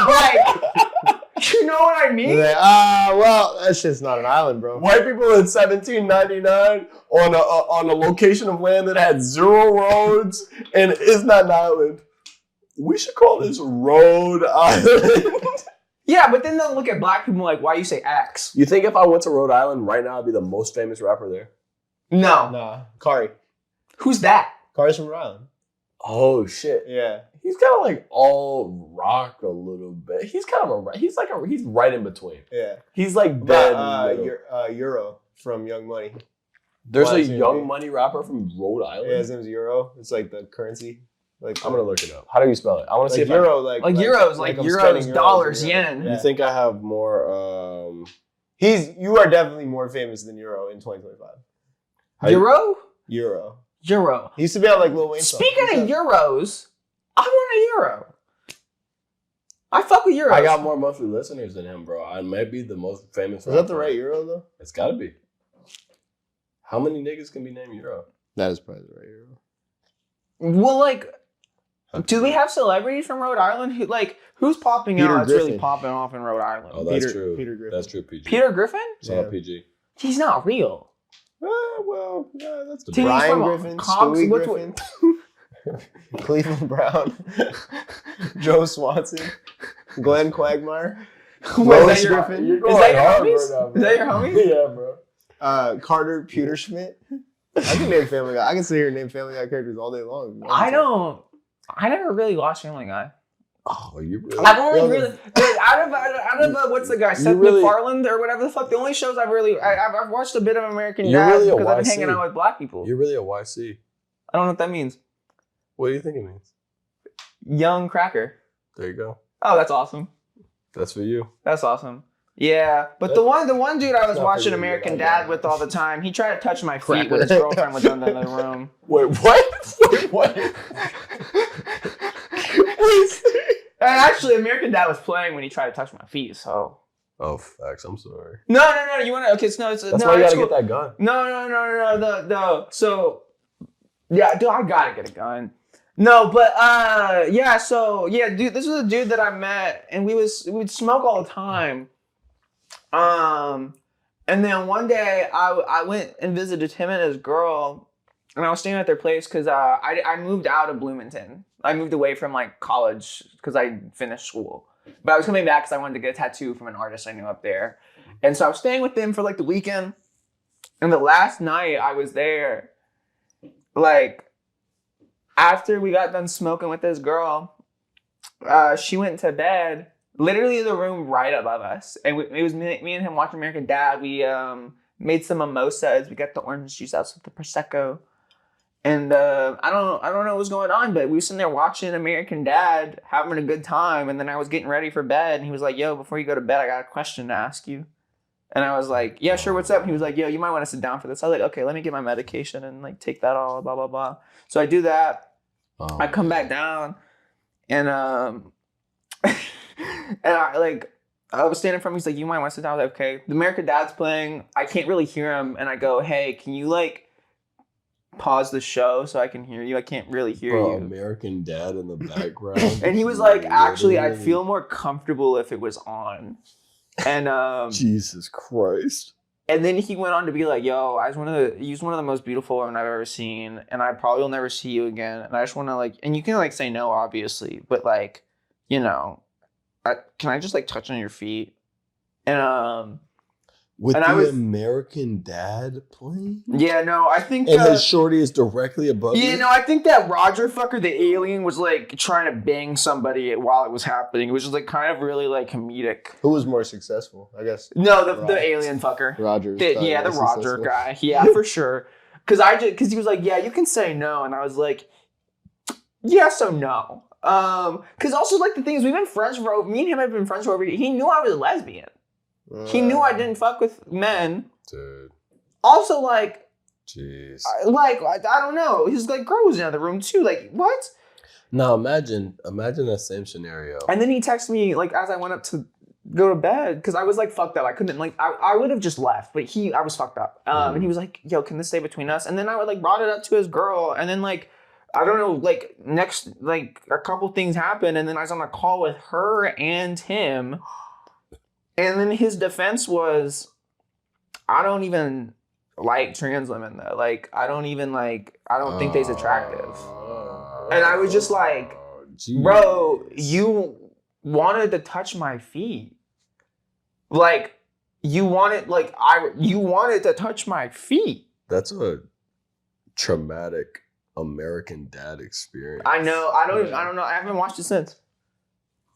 [SPEAKER 1] like, you know what I mean?
[SPEAKER 3] They're like, well, that shit's not an island, bro.
[SPEAKER 2] White people in 1799 on a location of land that had 0 roads and is not an island. We should call this Rhode Island.
[SPEAKER 1] Yeah, but then they'll look at black people like, why you say X?
[SPEAKER 2] You think if I went to Rhode Island right now, I'd be the most famous rapper there?
[SPEAKER 1] No.
[SPEAKER 3] Nah, Kari.
[SPEAKER 1] Who's that?
[SPEAKER 3] Kari's from Rhode Island.
[SPEAKER 2] Oh shit!
[SPEAKER 3] Yeah.
[SPEAKER 2] He's kind of like all rock a little bit. He's kind of he's right in between.
[SPEAKER 3] Yeah.
[SPEAKER 2] He's like
[SPEAKER 3] But,
[SPEAKER 2] dead.
[SPEAKER 3] Euro. from Young Money.
[SPEAKER 2] There's
[SPEAKER 3] Well,
[SPEAKER 2] a
[SPEAKER 3] it's
[SPEAKER 2] Young
[SPEAKER 3] gonna
[SPEAKER 2] Money rapper from Rhode Island.
[SPEAKER 3] Yeah, his name's Euro. It's like the currency. Like
[SPEAKER 2] I'm gonna look it up. How do you spell it? I want to see
[SPEAKER 3] like
[SPEAKER 2] if
[SPEAKER 3] Euro,
[SPEAKER 1] like euros, like
[SPEAKER 3] I'm
[SPEAKER 1] euros,
[SPEAKER 3] spending
[SPEAKER 1] dollars,
[SPEAKER 3] in
[SPEAKER 1] yen.
[SPEAKER 2] You think I have more?
[SPEAKER 3] You are definitely more famous than Euro in 2025.
[SPEAKER 1] Euro?
[SPEAKER 3] Euro. He used to be on like Lil Wayne.
[SPEAKER 1] Speaking of euros, I want a euro. I fuck with euros.
[SPEAKER 2] I got more monthly listeners than him, bro. I might be the most famous.
[SPEAKER 3] Is that the right Euro though?
[SPEAKER 2] It's gotta be. How many niggas can be named Euro?
[SPEAKER 3] That is probably the right Euro.
[SPEAKER 1] Well, like, do we have celebrities from Rhode Island who's popping
[SPEAKER 3] Peter
[SPEAKER 1] out? That's
[SPEAKER 3] Griffin.
[SPEAKER 1] really popping off in Rhode Island.
[SPEAKER 2] Oh, that's
[SPEAKER 3] Peter-
[SPEAKER 2] true.
[SPEAKER 3] Peter Griffin.
[SPEAKER 2] That's true. PG.
[SPEAKER 1] Peter Griffin?
[SPEAKER 2] It's not PG.
[SPEAKER 1] He's not real.
[SPEAKER 2] Well, yeah, that's the
[SPEAKER 1] He's
[SPEAKER 3] Brian
[SPEAKER 1] from
[SPEAKER 3] Griffin,
[SPEAKER 1] Cox-
[SPEAKER 3] Stewie
[SPEAKER 1] which
[SPEAKER 3] Griffin, Cleveland Brown, Joe Swanson, Glenn Quagmire, Rose Griffin,
[SPEAKER 2] You're
[SPEAKER 1] Is
[SPEAKER 2] going
[SPEAKER 1] that your
[SPEAKER 2] hard
[SPEAKER 1] homies?
[SPEAKER 2] right now, bro.
[SPEAKER 1] Is that your homies?
[SPEAKER 2] Yeah, bro.
[SPEAKER 3] Carter Pewterschmidt. I can name Family Guy. I can sit here and name Family Guy characters all day long.
[SPEAKER 1] I never really watched Family Guy.
[SPEAKER 2] Oh, you really?
[SPEAKER 1] I've only really out of what's the guy Seth
[SPEAKER 2] really-
[SPEAKER 1] MacFarlane or whatever the fuck. The only shows I've watched a bit of American
[SPEAKER 2] You're
[SPEAKER 1] Dad
[SPEAKER 2] really a
[SPEAKER 1] because I've been
[SPEAKER 2] YC.
[SPEAKER 1] hanging out with black people.
[SPEAKER 2] You're really a YC.
[SPEAKER 1] I don't know what that means.
[SPEAKER 2] What do you think it means?
[SPEAKER 1] Young cracker.
[SPEAKER 2] There you go.
[SPEAKER 1] Oh, that's awesome.
[SPEAKER 2] That's for you.
[SPEAKER 1] That's awome. Yeah, but the one dude I was
[SPEAKER 2] not
[SPEAKER 1] watching
[SPEAKER 2] for you,
[SPEAKER 1] American
[SPEAKER 2] I
[SPEAKER 1] Dad
[SPEAKER 2] know.
[SPEAKER 1] with all the time, he tried to touch my feet
[SPEAKER 3] Cracker.
[SPEAKER 1] when his girlfriend was in the other room.
[SPEAKER 2] Wait, what? Wait, what?
[SPEAKER 1] And actually, American Dad was playing when he tried to touch my feet. So
[SPEAKER 2] Oh, facts. I'm sorry.
[SPEAKER 1] no. You want to? Okay, so no, it's
[SPEAKER 2] That's
[SPEAKER 1] no,
[SPEAKER 2] why you
[SPEAKER 1] it's
[SPEAKER 2] gotta
[SPEAKER 1] cool.
[SPEAKER 2] get that gun.
[SPEAKER 1] No. So yeah, dude, I gotta get a gun. No, but yeah. So yeah, dude, this was a dude that I met, and we would smoke all the time. And then one day I went and visited him and his girl, and I was staying at their place because I moved out of Bloomington. I moved away from like college because I finished school, but I was coming back because I wanted to get a tattoo from an artist I knew up there, and so I was staying with them for like the weekend. And the last night I was there, like after we got done smoking with this girl, she went to bed. Literally the room right above us. And it was me and him watching American Dad. We made some mimosas. We got the orange juice out with the Prosecco. And I don't know what was going on, but we were sitting there watching American Dad, having a good time. And then I was getting ready for bed. And he was like, yo, before you go to bed, I got a question to ask you. And I was like, yeah, sure, what's up? And he was like, yo, you might want to sit down for this. I was like, okay, let me get my medication and like take that all, blah, blah, blah. So I do that. I come back down and and I was standing in front of him. He's like, you might want to sit down. I was like, okay. The American Dad's playing. I can't really hear him. And I go, hey, can you like pause the show so I can hear you? I can't really hear you.
[SPEAKER 2] American Dad in the background.
[SPEAKER 1] And he was like, actually, I'd feel more comfortable if it was on. And
[SPEAKER 2] Jesus Christ.
[SPEAKER 1] and then he went on to be like, yo, I was one of the most beautiful women I've ever seen. And I probably will never see you again. And I just want to like, and you can like say no, obviously. But like, you know, can I just like touch on your feet? And
[SPEAKER 2] With
[SPEAKER 1] and
[SPEAKER 2] the
[SPEAKER 1] I was-
[SPEAKER 2] American Dad playing?
[SPEAKER 1] yeah, no, I think
[SPEAKER 2] And his shorty is directly above
[SPEAKER 1] yeah,
[SPEAKER 2] you?
[SPEAKER 1] no, I think that Roger fucker, the alien, was like trying to bang somebody while it was happening. It was just like kind of really like comedic.
[SPEAKER 3] Who was more successful? I guess
[SPEAKER 1] No, the
[SPEAKER 3] Roger.
[SPEAKER 1] alien fucker.
[SPEAKER 3] Roger.
[SPEAKER 1] The Roger guy. Yeah, for sure. Because he was like, yeah, you can say no, and I was like, yeah, so no. Because also like the thing is, we've been friends for me and him have been friends for over. He knew I was a lesbian. He knew I didn't fuck with men.
[SPEAKER 2] Dude.
[SPEAKER 1] Also, like,
[SPEAKER 2] Jeez.
[SPEAKER 1] I don't know. His like girl was in the other room too. Like, what?
[SPEAKER 2] Now imagine that same scenario.
[SPEAKER 1] And then he texted me like as I went up to go to bed because I was like fucked up. I couldn't like I would have just left, but I was fucked up. And he was like, "Yo, can this stay between us?" And then I would like brought it up to his girl, and then like I don't know, like next like a couple things happened, and then I was on a call with her and him, and then his defense was, "I don't even like trans women though. Like I don't think they's attractive." And I was just like, bro, you wanted to touch my feet. Like, you wanted to touch my feet.
[SPEAKER 2] That's a traumatic American Dad experience.
[SPEAKER 1] I know. I don't know. I haven't watched it since.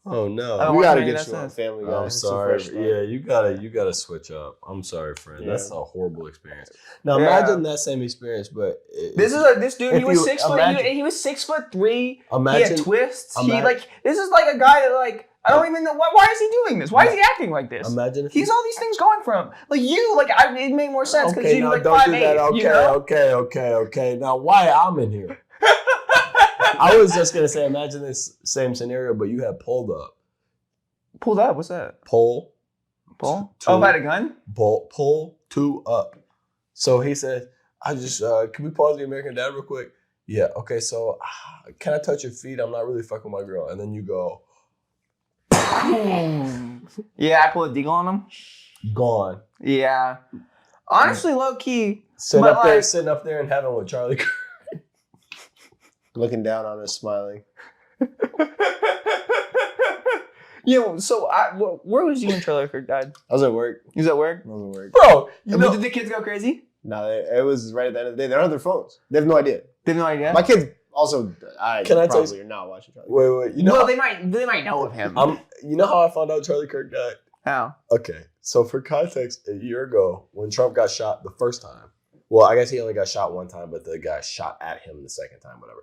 [SPEAKER 2] Oh no.
[SPEAKER 1] I don't
[SPEAKER 3] We
[SPEAKER 1] watch
[SPEAKER 3] gotta
[SPEAKER 1] any of
[SPEAKER 3] get
[SPEAKER 1] that
[SPEAKER 3] you on
[SPEAKER 1] stuff.
[SPEAKER 3] Family Guy.
[SPEAKER 2] I'm
[SPEAKER 3] It's the
[SPEAKER 2] sorry.
[SPEAKER 3] first one.
[SPEAKER 2] Yeah, you gotta switch up. I'm sorry, friend.
[SPEAKER 3] Yeah.
[SPEAKER 2] That's a horrible experience. Now
[SPEAKER 1] Yeah.
[SPEAKER 2] imagine that same experience, but
[SPEAKER 1] This dude.
[SPEAKER 2] if
[SPEAKER 1] He was
[SPEAKER 2] you
[SPEAKER 1] 6 foot.
[SPEAKER 2] imagine-
[SPEAKER 1] He was 6'3". He
[SPEAKER 2] Imagine-
[SPEAKER 1] had twists.
[SPEAKER 2] imagine-
[SPEAKER 1] This is like a guy that like I don't even know why is he doing this? Why is he acting like this?
[SPEAKER 2] Imagine if
[SPEAKER 1] He's all these things going from it made more sense because
[SPEAKER 2] okay,
[SPEAKER 1] you
[SPEAKER 2] now
[SPEAKER 1] like
[SPEAKER 2] don't
[SPEAKER 1] 5'8".
[SPEAKER 2] do that. Okay,
[SPEAKER 1] You know?
[SPEAKER 2] okay. Now why I'm in here? I was just gonna say, imagine this same scenario, but you had pulled up.
[SPEAKER 1] Pulled up. What's that?
[SPEAKER 2] Pull.
[SPEAKER 1] Pull.
[SPEAKER 2] Two.
[SPEAKER 1] Oh, by the gun.
[SPEAKER 2] Pull 2 up. So he said, I just can we pause the American Dad real quick? Yeah. Okay. So can I touch your feet? I'm not really fucking my girl. And then you go.
[SPEAKER 1] Yeah, I pulled a deagle on him.
[SPEAKER 2] Gone.
[SPEAKER 1] Yeah. Honestly, low key.
[SPEAKER 2] Sitting
[SPEAKER 1] But,
[SPEAKER 2] up there in heaven with Charlie Kirk.
[SPEAKER 3] Looking down on us, smiling.
[SPEAKER 1] Yo, so where was you when Charlie Kirk died?
[SPEAKER 3] I was at work.
[SPEAKER 1] He was at work.
[SPEAKER 3] I was at work.
[SPEAKER 2] Bro, you know,
[SPEAKER 1] Did the kids go crazy?
[SPEAKER 3] No, it was right at the end of the day. They're on their phones. They have no idea.
[SPEAKER 1] They have no idea.
[SPEAKER 3] My kids also,
[SPEAKER 2] Can I tell you-
[SPEAKER 3] probably are not watching Charlie.
[SPEAKER 2] wait. You know,
[SPEAKER 1] well, they might know of him.
[SPEAKER 2] you know how I found out Charlie Kirk died?
[SPEAKER 1] How?
[SPEAKER 2] Okay, so for context, a year ago when Trump got shot the first time, well, I guess he only got shot one time, but the guy shot at him the second time, whatever.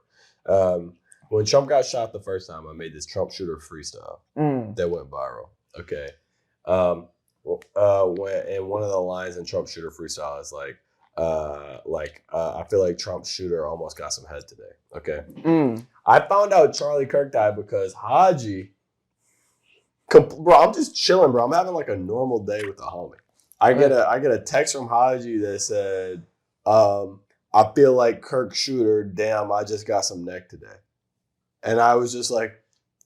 [SPEAKER 2] When Trump got shot the first time, I made this Trump shooter freestyle that went viral. Okay, when and one of the lines in Trump shooter freestyle is like, I feel like Trump shooter almost got some head today. Okay, I found out Charlie Kirk died because Hadji. Bro, I'm just chilling, bro. I'm having like a normal day with the homie. I get a text from Hadji that said, I feel like Kirk shooter, damn, I just got some neck today. And I was just like,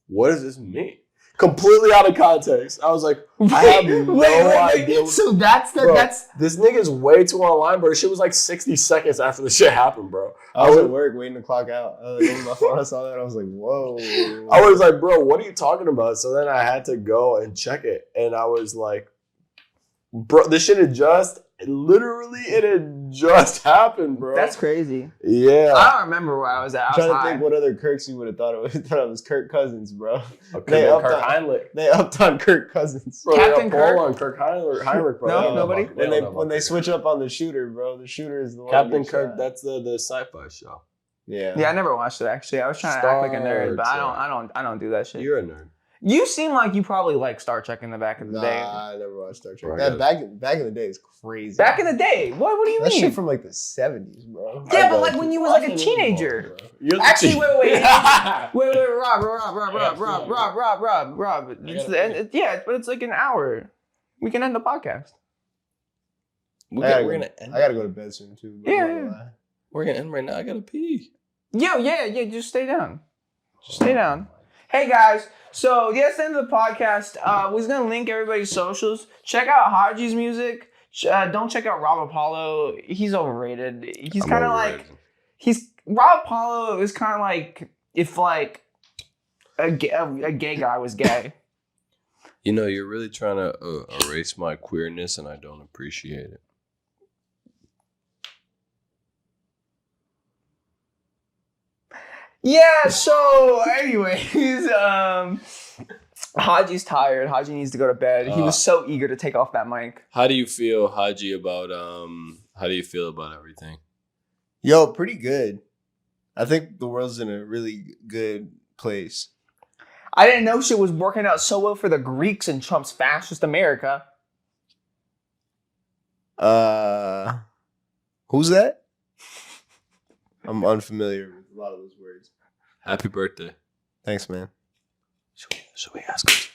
[SPEAKER 2] what does this mean? Completely out of context. I was like, I have no idea.
[SPEAKER 1] So that's
[SPEAKER 2] This nigga's way too online, bro. Shit was like 60 seconds after the shit happened, bro.
[SPEAKER 3] I was at work waiting to clock out. I was on my phone. I saw that. I was like, whoa.
[SPEAKER 2] I was like, bro, what are you talking about? So then I had to go and check it. And I was like, bro, this shit had just happened, bro.
[SPEAKER 1] That's crazy.
[SPEAKER 2] Yeah.
[SPEAKER 1] I don't remember where I was at.
[SPEAKER 3] I'm trying to think what other Kirks you would have thought it was. Thought it was Kirk Cousins, bro.
[SPEAKER 2] Okay, Kirk Heinrich.
[SPEAKER 3] They upped on Kirk Cousins.
[SPEAKER 2] Bro,
[SPEAKER 1] Captain Kirk?
[SPEAKER 2] on Kirk Heinrich, bro.
[SPEAKER 1] No, nobody.
[SPEAKER 3] When they switch up on the shooter, bro, the shooter is the one.
[SPEAKER 2] Captain
[SPEAKER 3] who
[SPEAKER 2] Kirk,
[SPEAKER 3] shot.
[SPEAKER 2] that's the sci-fi show.
[SPEAKER 3] Yeah.
[SPEAKER 1] Yeah, I never watched it actually. I was trying to act like a nerd, but I don't do that shit.
[SPEAKER 2] You're a nerd.
[SPEAKER 1] You seem like you probably like Star Trek in the back of the day.
[SPEAKER 3] Nah, I never watched Star Trek.
[SPEAKER 2] Right.
[SPEAKER 3] That back in the day is crazy.
[SPEAKER 1] Back in the day? What do you
[SPEAKER 3] that
[SPEAKER 1] mean?
[SPEAKER 3] shit from like the 70s, bro.
[SPEAKER 1] Yeah, but like when you was like a teenager. Actually, wait. Wait, Rob. Yeah, but it's like an hour. We can end the podcast.
[SPEAKER 2] We're gonna end.
[SPEAKER 3] I gotta go to bed soon too. But
[SPEAKER 1] Yeah.
[SPEAKER 2] We're gonna end right now. I gotta pee.
[SPEAKER 1] Yeah. Just stay down. Hey guys, so that's the end of the podcast. We're gonna link everybody's socials. Check out Hadji's music. Don't check out Rob Apollo. He's overrated. He's kind of like Rob Apollo is kind of like if like a gay guy was gay.
[SPEAKER 2] You know, you're really trying to erase my queerness, and I don't appreciate it.
[SPEAKER 1] Yeah, so anyways, Hadji's tired. Hadji needs to go to bed. He was so eager to take off that mic.
[SPEAKER 2] How do you feel, Hadji, about everything?
[SPEAKER 3] Yo, pretty good. I think the world's in a really good place.
[SPEAKER 1] I didn't know shit was working out so well for the Greeks in Trump's fascist America.
[SPEAKER 3] Who's that? I'm unfamiliar with a lot of those words.
[SPEAKER 2] Happy birthday.
[SPEAKER 3] Thanks, man.
[SPEAKER 2] Should we ask him?